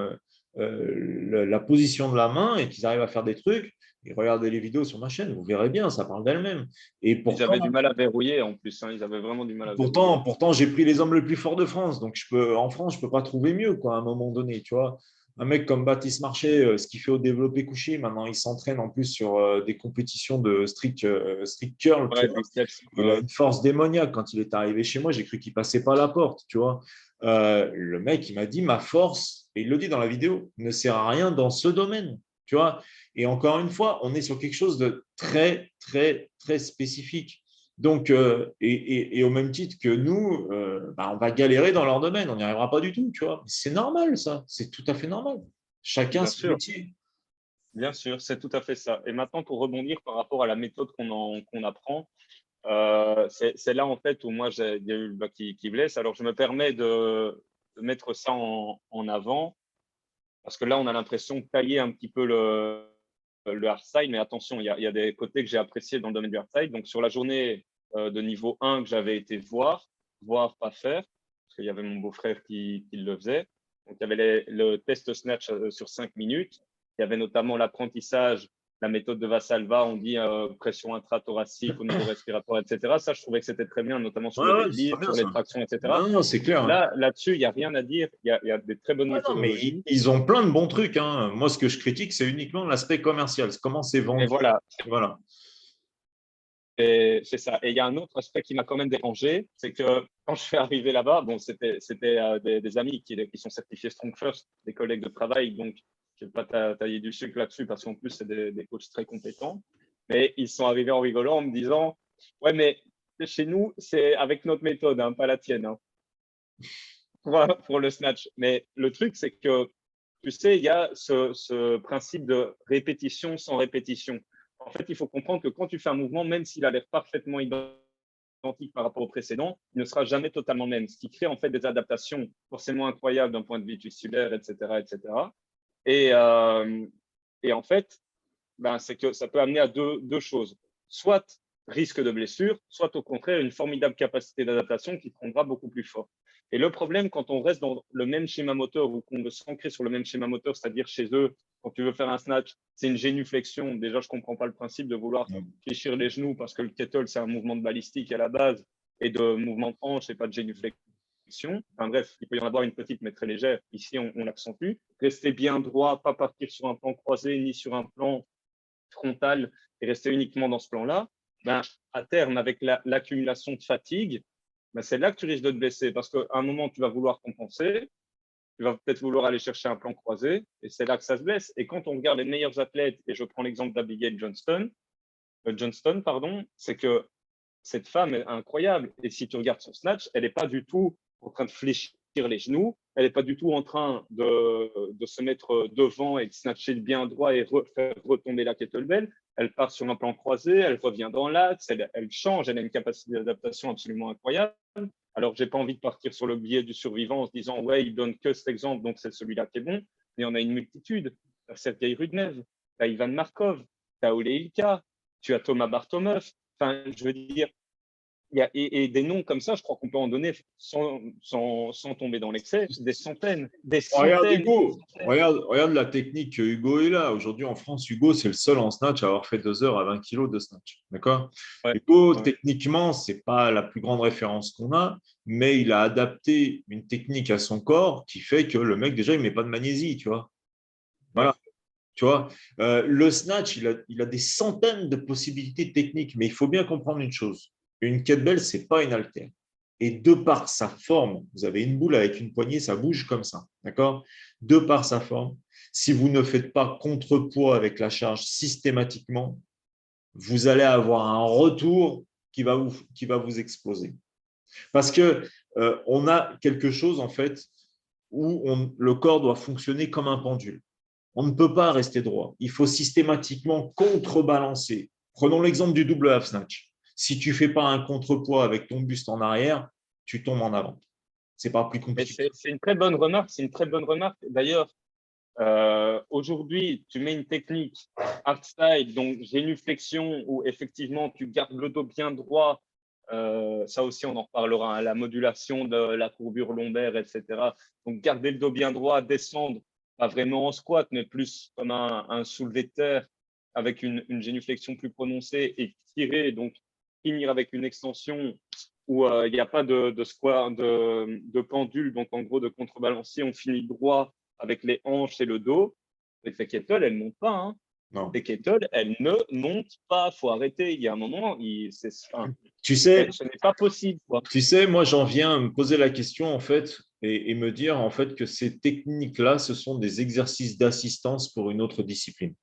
la position de la main et qu'ils arrivent à faire des trucs. Et regardez les vidéos sur ma chaîne, vous verrez bien, ça parle d'elle-même. Et Ils avaient du mal à verrouiller en plus. Hein. Ils avaient vraiment du mal à verrouiller. pourtant j'ai pris les hommes les plus forts de France. Donc, en France, je ne peux pas trouver mieux quoi, à un moment donné. Tu vois, un mec comme Baptiste Marchais, ce qu'il fait au développé couché, maintenant il s'entraîne en plus sur des compétitions de strict curl. Tu Ouais, vois. biceps. Il a une force démoniaque. Quand il est arrivé chez moi, j'ai cru qu'il passait pas la porte. Tu vois. Le mec, il m'a dit ma force, et il le dit dans la vidéo, ne sert à rien dans ce domaine. Tu vois. Et encore une fois, on est sur quelque chose de très, très, très spécifique. Donc, et au même titre que nous, on va galérer dans leur domaine, on n'y arrivera pas du tout, tu vois. C'est normal, ça, c'est tout à fait normal. Chacun Bien son sûr. métier. Bien sûr, c'est tout à fait ça. Et maintenant, pour rebondir par rapport à la méthode qu'on apprend, c'est là en fait où moi il y a eu le bac qui blesse. Alors je me permets de mettre ça en avant parce que là on a l'impression de tailler un petit peu le hardstyle, mais attention, il y a des côtés que j'ai appréciés dans le domaine du hardstyle. Donc sur la journée de niveau 1 que j'avais été voir, pas faire, parce qu'il y avait mon beau-frère qui le faisait. Donc, il y avait le test snatch sur 5 minutes. Il y avait notamment l'apprentissage, la méthode de Vassalva, on dit pression intrathoracique au niveau respiratoire, etc. Ça, je trouvais que c'était très bien, notamment sur le Ouais, c'est très deadlift, bien sur les ça. tractions, etc. Non, non, c'est clair. Hein. Là-dessus, il n'y a rien à dire. Il y a des très bonnes Ouais, non, mais méthodologies. ils ont plein de bons trucs. Hein. Moi, ce que je critique, c'est uniquement l'aspect commercial. C'est comment c'est Et vendu. voilà, Voilà. et c'est ça. Et il y a un autre aspect qui m'a quand même dérangé, c'est que quand je suis arrivé là-bas, bon, c'était des amis qui sont certifiés Strong First, des collègues de travail, donc je ne vais pas tailler du sucre là-dessus parce qu'en plus, c'est des coachs très compétents. Mais ils sont arrivés en rigolant en me disant, ouais, mais chez nous, c'est avec notre méthode, hein, pas la tienne, hein, pour le snatch. Mais le truc, c'est que, tu sais, il y a ce principe de répétition sans répétition. En fait, il faut comprendre que quand tu fais un mouvement, même s'il a l'air parfaitement identique par rapport au précédent, il ne sera jamais totalement le même, ce qui crée en fait des adaptations forcément incroyables d'un point de vue tissulaire, etc., etc. Et, euh, et en fait, ben, c'est que ça peut amener à deux choses. Soit risque de blessure, soit au contraire une formidable capacité d'adaptation qui te rendra beaucoup plus fort. Et le problème, quand on reste dans le même schéma moteur ou qu'on veut s'ancrer sur le même schéma moteur, c'est-à-dire chez eux, quand tu veux faire un snatch, c'est une génuflexion. Déjà, je ne comprends pas le principe de vouloir fléchir les genoux parce que le kettle, c'est un mouvement de balistique à la base et de mouvement de hanche et pas de génuflexion. Enfin bref, il peut y en avoir une petite mais très légère. Ici, on l'accentue. Rester bien droit, pas partir sur un plan croisé ni sur un plan frontal et rester uniquement dans ce plan-là, ben, à terme, avec l'accumulation de fatigue, ben, c'est là que tu risques de te blesser parce qu'à un moment, tu vas vouloir compenser, tu vas peut-être vouloir aller chercher un plan croisé et c'est là que ça se blesse. Et quand on regarde les meilleurs athlètes, et je prends l'exemple d'Abigail Johnston, pardon, c'est que cette femme est incroyable. Et si tu regardes son snatch, elle n'est pas du tout en train de fléchir les genoux, elle n'est pas du tout en train de se mettre devant et de snatcher bien droit et faire retomber la kettlebell. Elle part sur un plan croisé, elle revient dans l'axe, elle change, elle a une capacité d'adaptation absolument incroyable. Alors, je n'ai pas envie de partir sur le biais du survivant en se disant, ouais, il donne que cet exemple, donc c'est celui-là qui est bon. Mais on a une multitude. Tu as Sergei Rudnev, tu as Ivan Markov, tu as Ole Ilka, tu as Thomas Bartomov. Enfin, je veux dire, et des noms comme ça, je crois qu'on peut en donner sans tomber dans l'excès, des centaines, des Regarde centaines. Hugo, regarde la technique que Hugo est là. Aujourd'hui en France, Hugo, c'est le seul en snatch à avoir fait 2 heures à 20 kilos de snatch. D'accord. Ouais, Hugo, ouais. techniquement, ce n'est pas la plus grande référence qu'on a, mais il a adapté une technique à son corps qui fait que le mec, déjà, il ne met pas de magnésie, tu vois. Ouais. Voilà. Tu vois, le snatch, il a des centaines de possibilités techniques, mais il faut bien comprendre une chose. Une kettlebell, ce n'est pas une haltère. Et de par sa forme, vous avez une boule avec une poignée, ça bouge comme ça. D'accord. De par sa forme, si vous ne faites pas contrepoids avec la charge systématiquement, vous allez avoir un retour qui va vous exploser. Parce que on a quelque chose, en fait, où le corps doit fonctionner comme un pendule. On ne peut pas rester droit. Il faut systématiquement contrebalancer. Prenons l'exemple du double half snatch. Si tu ne fais pas un contrepoids avec ton buste en arrière, tu tombes en avant. C'est pas plus Mais compliqué. c'est une très bonne remarque. C'est une très bonne remarque. D'ailleurs, aujourd'hui, tu mets une technique hardstyle, donc génuflexion, où effectivement tu gardes le dos bien droit. Ça aussi, on en reparlera, hein, la modulation de la courbure lombaire, etc. Donc, garder le dos bien droit, descendre, pas vraiment en squat, mais plus comme un soulevé de terre avec une génuflexion plus prononcée et tirer, donc finir avec une extension où il n'y a pas de squat, de pendule, donc en gros de contrebalancier, on finit droit avec les hanches et le dos. Les kettle, elles ne montent pas. Hein. Non. Les kettle, elles ne montent pas. Il faut arrêter. Il y a un moment, Tu sais, ce n'est pas possible. Quoi. moi, j'en viens à me poser la question, en fait, et me dire, en fait, que ces techniques-là, ce sont des exercices d'assistance pour une autre discipline.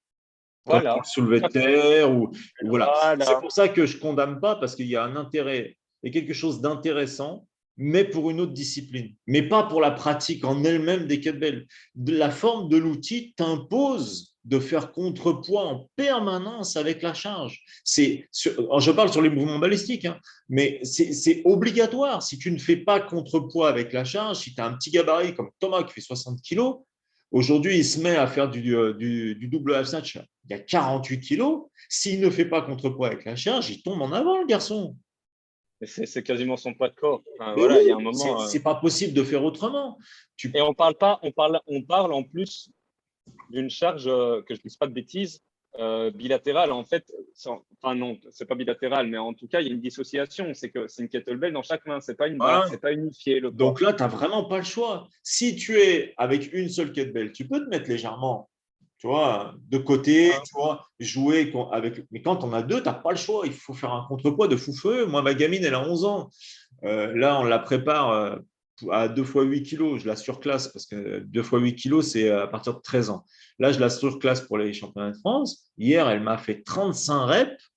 Comme pour Voilà. le soulevé de terre, ou voilà. C'est Voilà. pour ça que je ne condamne pas, parce qu'il y a un intérêt, et quelque chose d'intéressant, mais pour une autre discipline, mais pas pour la pratique en elle-même des kettlebells. La forme de l'outil t'impose de faire contrepoids en permanence avec la charge. Je parle sur les mouvements balistiques, hein, mais c'est obligatoire. Si tu ne fais pas contrepoids avec la charge, si tu as un petit gabarit comme Thomas qui fait 60 kilos, aujourd'hui, il se met à faire du double half snatch. Il y a 48 kilos. S'il ne fait pas contrepoids avec la charge, il tombe en avant, le garçon. C'est quasiment son poids de corps. Enfin, Mais voilà, il y a un oui, moment. c'est pas possible de faire autrement. Et on parle pas, on parle en plus d'une charge, que je ne dise pas de bêtises, bilatérale. En fait, enfin non, c'est pas bilatéral, mais en tout cas, il y a une dissociation. C'est que c'est une kettlebell dans chaque main. C'est pas une barre, Voilà. c'est pas unifié le poids. Donc là, tu n'as vraiment pas le choix. Si tu es avec une seule kettlebell, tu peux te mettre légèrement, tu vois, de côté, Ah, tu vois, jouer avec. Mais quand on a deux, tu n'as pas le choix. Il faut faire un contrepoids de fou feu. Moi, ma gamine, elle a 11 ans. Là, on la prépare à 2 fois 8 kilos. Je la surclasse parce que 2 fois 8 kilos, c'est à partir de 13 ans. Là, je la surclasse pour les championnats de France. Hier, elle m'a fait 35 reps.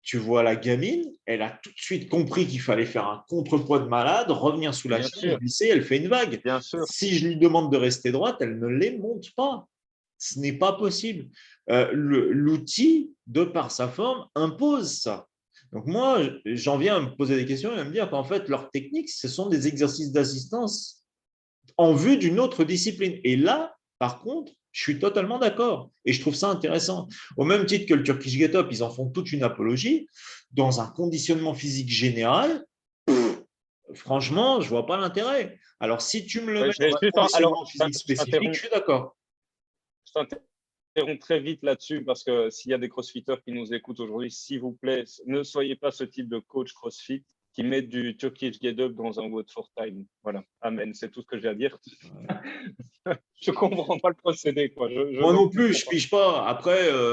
Tu vois la gamine, elle a tout de suite compris qu'il fallait faire un contrepoids de malade, revenir sous la bien chaîne, sûr, glisser, elle fait une vague. bien sûr. Si je lui demande de rester droite, elle ne les monte pas. Ce n'est pas possible. L'outil, de par sa forme, impose ça. Donc moi, j'en viens à me poser des questions et à me dire qu'en fait, leur technique, ce sont des exercices d'assistance en vue d'une autre discipline. Et là, par contre, je suis totalement d'accord. Et je trouve ça intéressant. Au même titre que le Turkish Get Up, ils en font toute une apologie. Dans un conditionnement physique général, franchement, je ne vois pas l'intérêt. Alors, si tu me le Ouais, mets je vais dans un juste, alors, conditionnement physique spécifique, je suis d'accord. je t'interromps très vite là-dessus parce que s'il y a des crossfitters qui nous écoutent aujourd'hui, s'il vous plaît, ne soyez pas ce type de coach crossfit qui met du Turkish Get Up dans un WOD for Time. Voilà, amen, c'est tout ce que j'ai à dire. Je comprends pas le procédé, quoi. Je Moi ne non plus, comprends je pas. pige pas.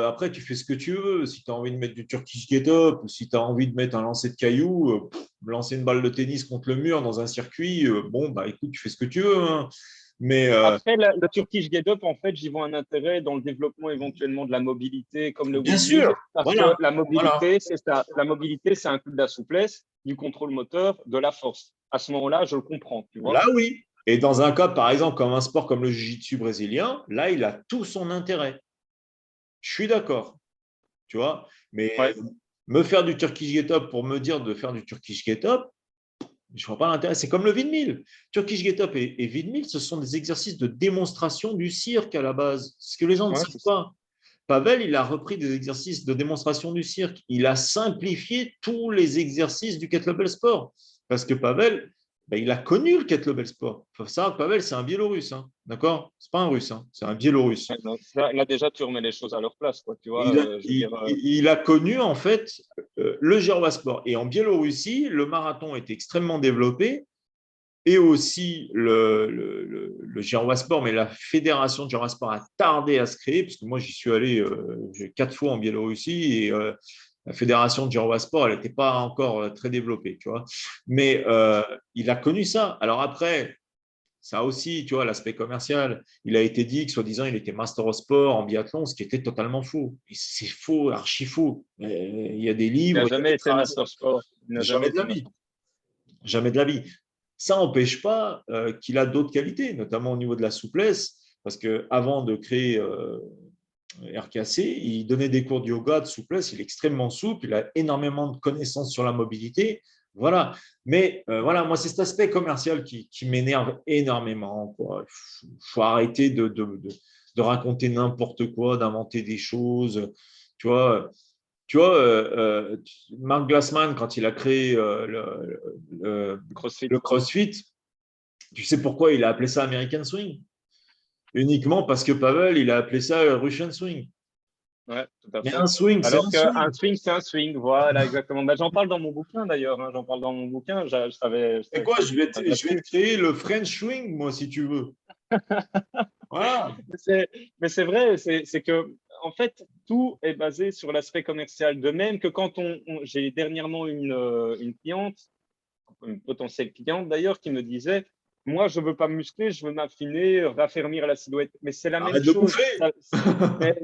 Après, tu fais ce que tu veux. Si tu as envie de mettre du Turkish Get Up, ou si tu as envie de mettre un lancer de cailloux, lancer une balle de tennis contre le mur dans un circuit, bon, bah écoute, tu fais ce que tu veux, hein. Mais Après, le Turkish Get Up, en fait, j'y vois un intérêt dans le développement éventuellement de la mobilité, comme le bien sûr, windmill, parce que voilà, voilà. la mobilité, c'est un coup de la souplesse, du contrôle moteur, de la force. À ce moment-là, je le comprends, tu vois. Là, oui. Et dans un cas, par exemple, comme un sport comme le jiu-jitsu brésilien, là, il a tout son intérêt. Je suis d'accord, tu vois. Mais Ouais, me faire du Turkish Get Up pour me dire de faire du Turkish Get Up, je ne vois pas l'intérêt. C'est comme le vide-mille. Turkish Get Up et vide-mille, ce sont des exercices de démonstration du cirque à la base. Ce que les gens ne ouais, savent pas. Pavel, il a repris des exercices de démonstration du cirque. Il a simplifié tous les exercices du kettlebell sport. Parce que Pavel, ben, il a connu le kettlebell sport. Il faut savoir que Pavel, c'est un Biélorusse. Hein, d'accord? Ce n'est pas un Russe, hein, c'est un Biélorusse. ouais, non, là, déjà, tu remets les choses à leur place, quoi, tu vois. Je veux dire, Il a connu en fait le Girovasport. Sport. Et en Biélorussie, le marathon est extrêmement développé et aussi le Girovasport, mais la fédération de Girovasport a tardé à se créer, parce que moi j'y suis allé 4 fois en Biélorussie et la fédération de Girovasport, elle n'était pas encore très développée, tu vois. Mais il a connu ça. Alors après, ça aussi, tu vois, l'aspect commercial, il a été dit que soi-disant il était master of sport en biathlon, ce qui était totalement faux. Et c'est faux, archi faux. Il y a des il n'a livres, il y a jamais des été traces. master sport. Il n'a jamais Jamais de la été vie. master. Jamais de la vie. Ça n'empêche pas qu'il a d'autres qualités, notamment au niveau de la souplesse, parce qu'avant de créer RKC, il donnait des cours de yoga, de souplesse, il est extrêmement souple, il a énormément de connaissances sur la mobilité. Voilà. Mais voilà, moi, c'est cet aspect commercial qui m'énerve énormément. Il faut arrêter de raconter n'importe quoi, d'inventer des choses. Tu vois, Mark Glassman, quand il a créé le, CrossFit. le CrossFit, tu sais pourquoi il a appelé ça American Swing? Uniquement parce que Pavel, il a appelé ça Russian Swing. Ouais, tout à Mais fait. un swing, c'est Alors un qu'un swing. swing, c'est un swing. Voilà, exactement. Ben, j'en parle dans mon bouquin d'ailleurs. Hein. J'en parle dans mon bouquin. Je Et t'avais quoi, fait un je petit vais, te, passage je vais te là-dessus. créer le French Swing, moi, si tu veux. Voilà. Mais c'est vrai, c'est que, en fait, tout est basé sur l'aspect commercial. De même que quand j'ai dernièrement une cliente, une potentielle cliente d'ailleurs, qui me disait, moi, je veux pas me muscler, je veux m'affiner, raffermir la silhouette. Mais c'est la même Arrête de chose. bouffer. Mais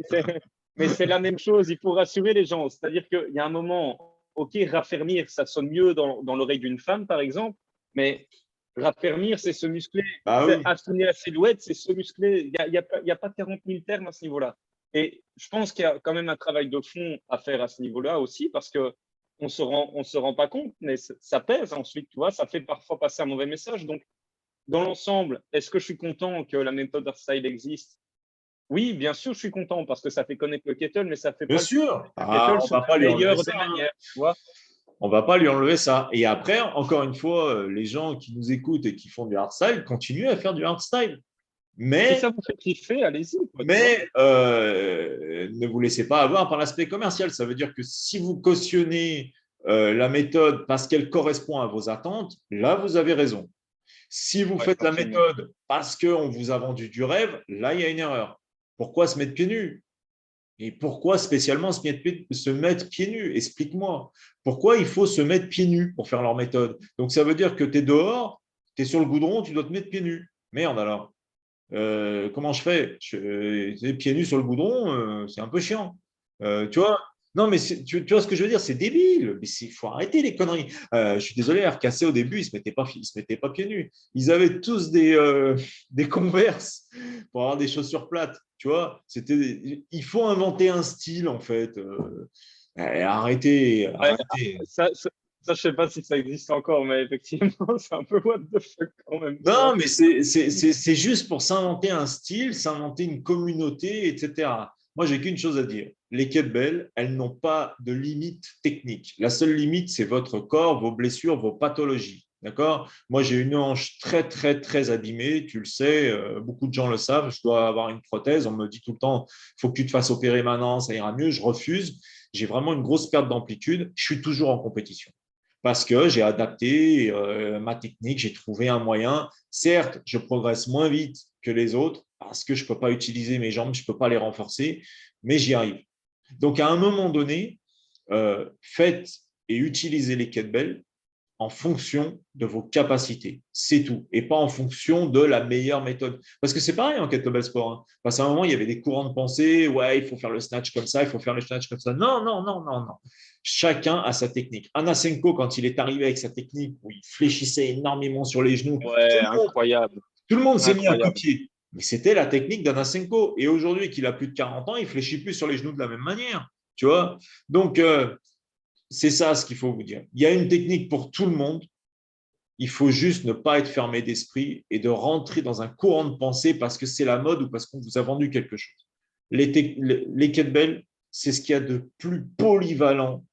mais c'est la même chose. Il faut rassurer les gens. C'est-à-dire qu'il y a un moment, OK, raffermir, ça sonne mieux dans l'oreille d'une femme, par exemple, mais raffermir, c'est se muscler. Ah C'est oui. affiner la silhouette, c'est se muscler. Il y a pas 40 000 termes à ce niveau-là. Et je pense qu'il y a quand même un travail de fond à faire à ce niveau-là aussi, parce que on se rend pas compte, mais ça pèse ensuite, tu vois, ça fait parfois passer un mauvais message. Donc, dans l'ensemble, est-ce que je suis content que la méthode Hardstyle existe? Oui, bien sûr, je suis content parce que ça fait connaître le kettle, mais ça fait Bien pas sûr. le Ah, kettle on sous va la pas lui enlever meilleure ça, des hein. manières, tu vois. On ne va pas lui enlever ça. Et après, encore une fois, les gens qui nous écoutent et qui font du hardstyle continuent à faire du hardstyle. Si Mais ça vous fait kiffer, allez-y, quoi, tu vois. mais ne vous laissez pas avoir par l'aspect commercial. Ça veut dire que si vous cautionnez la méthode parce qu'elle correspond à vos attentes, là, vous avez raison. Si vous Ouais, faites la absolument. méthode parce qu'on vous a vendu du rêve, là, il y a une erreur. Pourquoi se mettre pieds nus? Et pourquoi spécialement se mettre pieds nus? Explique-moi. Pourquoi il faut se mettre pieds nus pour faire leur méthode? Donc, ça veut dire que tu es dehors, tu es sur le goudron, tu dois te mettre pieds nus. Merde alors. Comment je fais pieds nus sur le goudron, c'est un peu chiant. Tu vois? Non, mais tu vois ce que je veux dire? C'est débile. Mais il faut arrêter les conneries. Je suis désolé, RKC au début, ils ne se mettaient pas pieds nus. Ils avaient tous des Converse pour avoir des chaussures plates. Tu vois? Il faut inventer un style, en fait. Arrêtez, Ouais, arrêtez. ça, je sais pas si ça existe encore, mais effectivement, c'est un peu what the fuck quand même, tu Non, vois. mais c'est juste pour s'inventer un style, s'inventer une communauté, etc. Moi, j'ai qu'une chose à dire. Les kettlebells, elles n'ont pas de limite technique. La seule limite, c'est votre corps, vos blessures, vos pathologies. D'accord? Moi, j'ai une hanche très, très, très abîmée. Tu le sais, beaucoup de gens le savent. Je dois avoir une prothèse. On me dit tout le temps, il faut que tu te fasses opérer maintenant, ça ira mieux. Je refuse. J'ai vraiment une grosse perte d'amplitude. Je suis toujours en compétition parce que j'ai adapté ma technique, j'ai trouvé un moyen. Certes, je progresse moins vite que les autres parce que je ne peux pas utiliser mes jambes, je ne peux pas les renforcer, mais j'y arrive. Donc, à un moment donné, faites et utilisez les kettlebells en fonction de vos capacités. C'est tout. Et pas en fonction de la meilleure méthode. Parce que c'est pareil en kettlebell sport. Hein. Parce qu'à un moment, il y avait des courants de pensée. Ouais, il faut faire le snatch comme ça, il faut faire le snatch comme ça. Non, non, non, non, non. Chacun a sa technique. Anasenko, quand il est arrivé avec sa technique où il fléchissait énormément sur les genoux, Ouais, incroyable, tout le monde s'est mis à incroyable. copier. Mais c'était la technique d'Anasenko. Et aujourd'hui, qu'il a plus de 40 ans, il ne fléchit plus sur les genoux de la même manière. Tu vois? Donc, c'est ça ce qu'il faut vous dire. Il y a une technique pour tout le monde. Il faut juste ne pas être fermé d'esprit et de rentrer dans un courant de pensée parce que c'est la mode ou parce qu'on vous a vendu quelque chose. Les kettlebells, c'est ce qu'il y a de plus polyvalent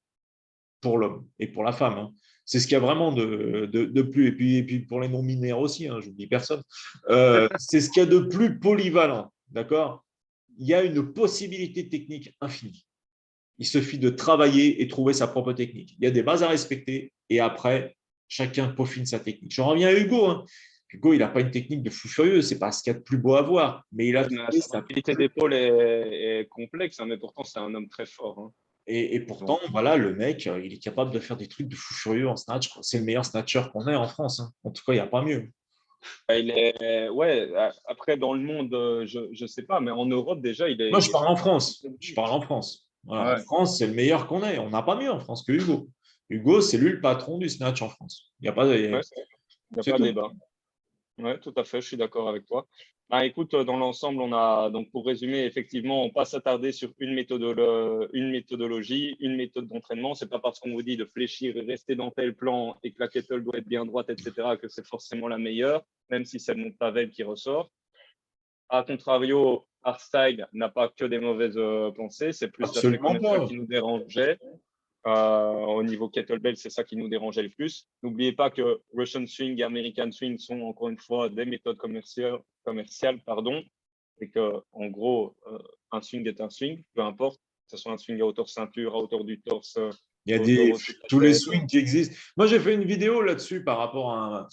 pour l'homme et pour la femme. Hein. C'est ce qu'il y a vraiment de plus. Et puis pour les non-binaires aussi, hein, je n'oublie personne. C'est ce qu'il y a de plus polyvalent. D'accord? Il y a une possibilité technique infinie. Il suffit de travailler et trouver sa propre technique. Il y a des bases à respecter et après, chacun peaufine sa technique. Je reviens à Hugo. Hein. Hugo, il n'a pas une technique de fou furieux. C'est pas ce qu'il y a de plus beau à voir, mais il a trouvé Sa sa. mobilité d'épaule est complexe, hein, mais pourtant, c'est un homme très fort. Hein. Et pourtant, Donc, voilà, le mec, il est capable de faire des trucs de fou furieux en snatch. C'est le meilleur snatcher qu'on ait en France. Hein. En tout cas, il n'y a pas mieux. il est, ouais, après, dans le monde, je sais pas, mais en Europe, déjà, Moi, il je est parle sur en un France. très bon Je niveau. parle en France. Voilà. En Ouais, France, c'est le meilleur qu'on ait. On n'a pas mieux en France que Hugo. Hugo, c'est lui le patron du snatch en France. Il n'y a pas ouais, de. il n'y a C'est pas tout. débat. Ouais, tout à fait, je suis d'accord avec toi. Ben, écoute, dans l'ensemble, on a, donc pour résumer, effectivement, on ne pas s'attarder sur une méthodologie, une méthode d'entraînement. C'est pas parce qu'on vous dit de fléchir et rester dans tel plan et que la kettle doit être bien droite, etc., que c'est forcément la meilleure, même si c'est mon pavel qui ressort. A contrario, Hardstyle n'a pas que des mauvaises pensées, c'est plus l'aspect Absolument commercial pas. qui nous dérangeait. Au niveau kettlebell, c'est ça qui nous dérangeait le plus. N'oubliez pas que Russian Swing et American Swing sont encore une fois des méthodes commerciales pardon, et que en gros, un swing est un swing, peu importe, que ce soit un swing à hauteur ceinture, à hauteur du torse, Il y a à hauteur des, au-dessus de la tous les tête. swings qui existent. Moi, j'ai fait une vidéo là-dessus par rapport à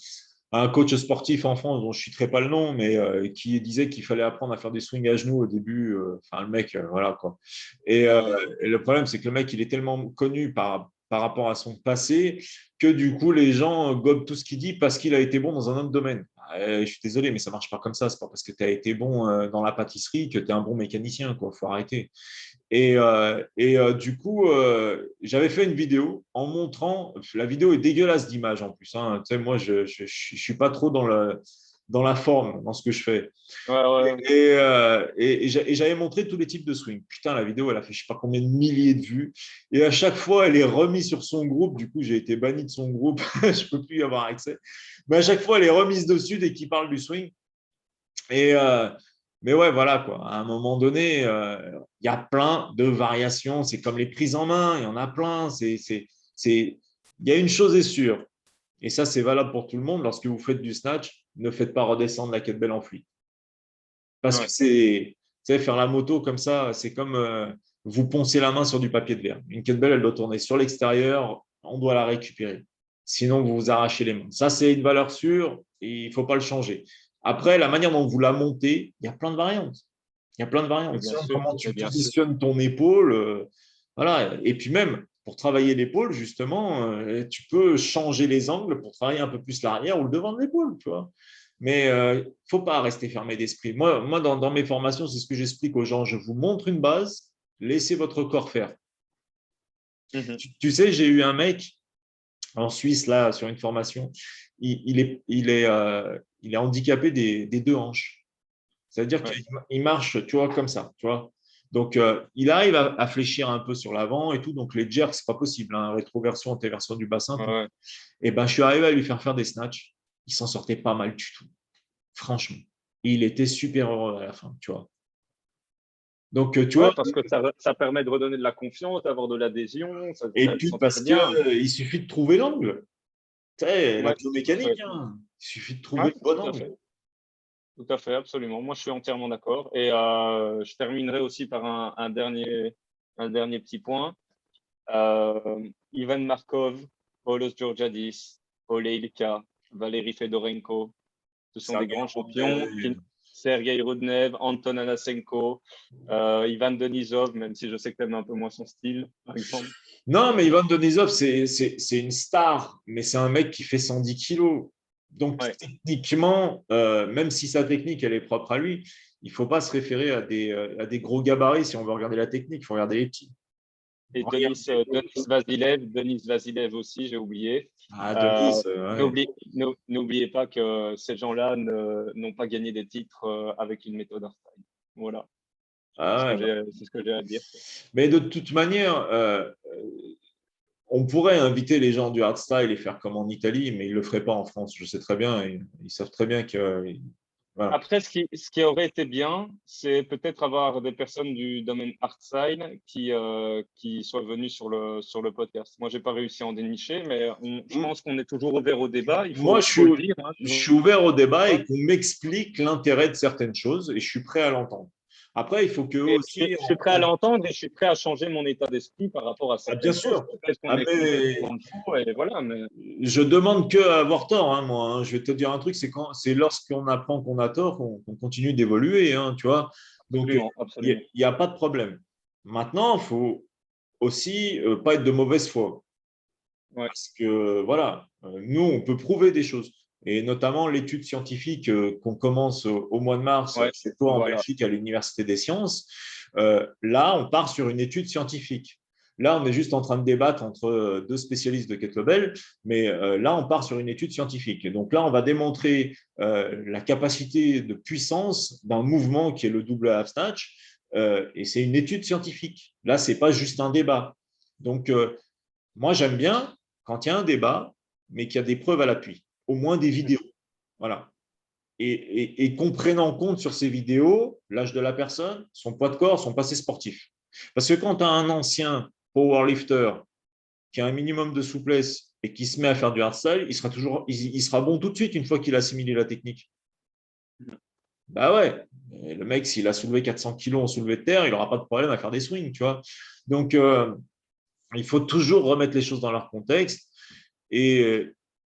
un coach sportif en France dont je ne citerai pas le nom, mais qui disait qu'il fallait apprendre à faire des swings à genoux au début. Enfin, le mec, voilà quoi. Et le problème, c'est que le mec, il est tellement connu par rapport à son passé que du coup, les gens gobent tout ce qu'il dit parce qu'il a été bon dans un autre domaine. Je suis désolé, mais ça marche pas comme ça. C'est pas parce que tu as été bon dans la pâtisserie que tu es un bon mécanicien. Il faut arrêter. Du coup, j'avais fait une vidéo en montrant. La vidéo est dégueulasse d'image en plus. Hein. Tu sais, moi, je ne suis pas trop dans la forme, dans ce que je fais. Ouais, ouais. Et j'avais montré tous les types de swing. Putain, la vidéo, elle a fait je ne sais pas combien de milliers de vues. Et à chaque fois, elle est remise sur son groupe. Du coup, j'ai été banni de son groupe. Je ne peux plus y avoir accès. Mais à chaque fois, elle est remise dessus dès qu'il parle du swing. Et, mais ouais, voilà, quoi. À un moment donné, il y a plein de variations. C'est comme les prises en main, il y en a plein. il y a une chose est sûre, et ça, c'est valable pour tout le monde, lorsque vous faites du snatch, ne faites pas redescendre la kettlebell en fluide. Parce que Ouais, c'est, tu sais, faire la moto comme ça, c'est comme vous poncez la main sur du papier de verre. Une kettlebell, elle doit tourner sur l'extérieur, on doit la récupérer. Sinon, vous vous arrachez les mains. Ça, c'est une valeur sûre et il ne faut pas le changer. Après, la manière dont vous la montez, il y a plein de variantes. Il y a plein de mais variantes. bien Selon sûr, comment mais tu bien sûr. positionnes ton épaule, voilà. Et puis même, pour travailler l'épaule, justement, tu peux changer les angles pour travailler un peu plus l'arrière ou le devant de l'épaule, tu vois. Mais il ne faut pas rester fermé d'esprit. Moi dans mes formations, c'est ce que j'explique aux gens. Je vous montre une base, laissez votre corps faire. Mhm. Tu sais, j'ai eu un mec en Suisse, là, sur une formation, il est handicapé des deux hanches. C'est-à-dire Ouais, qu'il marche, tu vois, comme ça, tu vois. Donc, il arrive à fléchir un peu sur l'avant et tout. Donc, les jerks, c'est pas possible. Hein, rétroversion, antéversion du bassin. ouais, Tout. ouais. Et ben, je suis arrivé à lui faire des snatchs. Il s'en sortait pas mal du tout, franchement. Il était super heureux à la fin, tu vois. Donc, tu Ouais, vois, parce que ça permet de redonner de la confiance, d'avoir de l'adhésion, et de se puis sentir parce que bien. il suffit de trouver l'angle. Tu sais, la Ouais, tout à biomécanique, fait. hein. Il suffit de Ouais, trouver le bon tout à angle. fait. Tout à fait, absolument. Moi, je suis entièrement d'accord. Et je terminerai aussi par un dernier petit point. Ivan Markov, Paulos Georgiadis, Ole Ilka, Valérie Fedorenko, ce sont Ça des grands champions. Sergei Rudnev, Anton Anasenko, Ivan Denisov, même si je sais que tu aimes un peu moins son style, par exemple. Non, mais Ivan Denisov, c'est une star, mais c'est un mec qui fait 110 kilos. Donc, Ouais. techniquement, même si sa technique, elle est propre à lui, il ne faut pas se référer à des gros gabarits si on veut regarder la technique. Il faut regarder les petits. Et Regardez. Denis Vasilev aussi, j'ai oublié. Ah, Denis, ouais. N'oubliez pas que ces gens-là n'ont pas gagné des titres avec une méthode hardstyle. Voilà, Ah, ouais, bah. c'est ce que j'ai à dire. Mais de toute manière, on pourrait inviter les gens du hardstyle et faire comme en Italie, mais ils ne le feraient pas en France. Je sais très bien. Ils savent très bien que. Voilà. Après, ce qui aurait été bien, c'est peut-être avoir des personnes du domaine hardstyle qui soient venues sur le podcast. Moi, j'ai pas réussi à en dénicher, mais je pense qu'on est toujours ouvert au débat. Moi, Faut le dire. Hein, je suis ouvert au débat ouais. et qu'on m'explique l'intérêt de certaines choses et je suis prêt à l'entendre. Après, il faut qu'eux Et aussi. je suis prêt à l'entendre et je suis prêt à changer mon état d'esprit par rapport à Ah, bien certaines choses. sûr. Peut-être qu'on Ah, est complètement mais dans le faux et voilà, mais je demande que à avoir tort, hein, moi. Hein. Je vais te dire un truc, c'est lorsqu'on apprend qu'on a tort qu'on continue d'évoluer, hein, tu vois. Donc, absolument, il absolument. n'y a pas de problème. Maintenant, il faut aussi pas être de mauvaise foi. Ouais, Parce que voilà, nous, on peut prouver des choses. Et notamment l'étude scientifique qu'on commence au mois de mars ouais, chez toi en voilà. Belgique à l'Université des sciences. Là, on part sur une étude scientifique. Là, on est juste en train de débattre entre deux spécialistes de kettlebell, mais là, on part sur une étude scientifique. Et donc là, on va démontrer la capacité de puissance d'un mouvement qui est le double half snatch. Et c'est une étude scientifique. Là, ce n'est pas juste un débat. Donc, moi, j'aime bien quand il y a un débat, mais qu'il y a des preuves à l'appui, au moins des vidéos. Voilà. Et qu'on prenne en compte sur ces vidéos l'âge de la personne, son poids de corps, son passé sportif. Parce que quand tu as un ancien powerlifter qui a un minimum de souplesse et qui se met à faire du hardstyle, il sera bon tout de suite une fois qu'il a assimilé la technique. Bah ouais, et le mec, s'il a soulevé 400 kilos en soulevé de terre, il n'aura pas de problème à faire des swings, tu vois. Donc, il faut toujours remettre les choses dans leur contexte. Et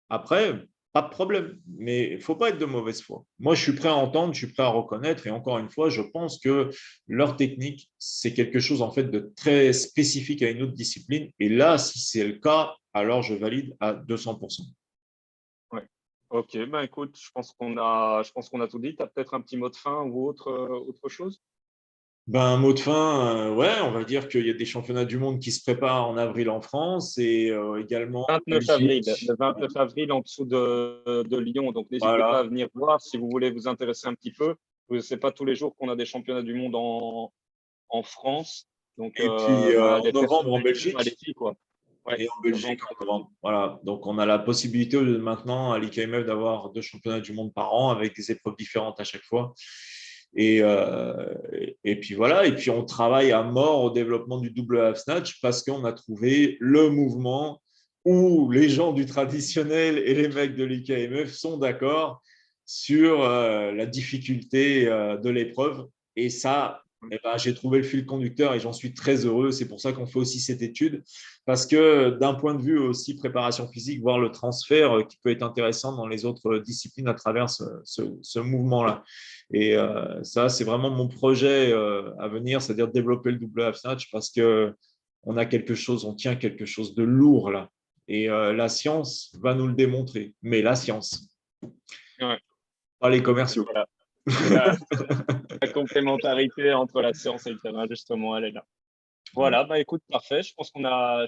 après, pas de problème. Mais il ne faut pas être de mauvaise foi. Moi, je suis prêt à entendre, je suis prêt à reconnaître. Et encore une fois, je pense que leur technique, c'est quelque chose en fait de très spécifique à une autre discipline. Et là, si c'est le cas, alors je valide à 200%. Ouais. Ok, ben écoute, je pense qu'on a tout dit. Tu as peut-être un petit mot de fin ou autre chose? Ben, un mot de fin, ouais, on va dire qu'il y a des championnats du monde qui se préparent en avril en France et également en 29 avril, Belgique. le 29 avril en dessous de Lyon. Donc n'hésitez pas à Voilà. venir voir si vous voulez vous intéresser un petit peu. Ce n'est pas tous les jours qu'on a des championnats du monde en France. Donc Et puis ben, en les personnes novembre en de Lyon, Belgique. allez-y, quoi. Ouais, Et en Belgique novembre. en novembre. Voilà. Donc, on a la possibilité maintenant à l'IKMF d'avoir deux championnats du monde par an avec des épreuves différentes à chaque fois. Et, euh, et puis voilà. Et puis, on travaille à mort au développement du double half snatch parce qu'on a trouvé le mouvement où les gens du traditionnel et les mecs de l'IKMF sont d'accord sur la difficulté de l'épreuve. Et ça, eh ben, j'ai trouvé le fil conducteur et j'en suis très heureux. C'est pour ça qu'on fait aussi cette étude, parce que d'un point de vue aussi préparation physique, voir le transfert qui peut être intéressant dans les autres disciplines à travers ce mouvement-là. Et ça, c'est vraiment mon projet à venir, c'est-à-dire développer le double half snatch, parce que on a quelque chose, on tient quelque chose de lourd là. Et la science va nous le démontrer. Mais la science, Ouais. pas les commerciaux. Voilà. La complémentarité entre la science et le terrain, justement, elle est là. Voilà, bah écoute, parfait. Je pense qu'on a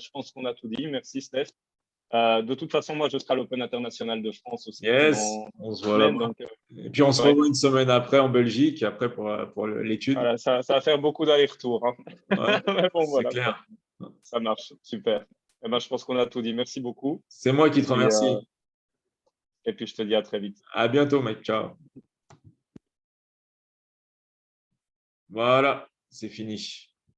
tout dit. Merci, Steph. De toute façon, moi, je serai à l'Open international de France aussi Yes, dans on se une voit semaine. là-bas. Donc, Et puis on se ouais, revoit une semaine après en Belgique, après pour l'étude. voilà, ça va faire beaucoup d'allers-retours, hein. Ouais, Mais bon, c'est voilà, clair. ça marche. Super. Eh ben, je pense qu'on a tout dit. Merci beaucoup. C'est moi Et qui te puis, euh, remercie. et puis je te dis à très vite. À bientôt, mec. Ciao. Voilà, c'est fini.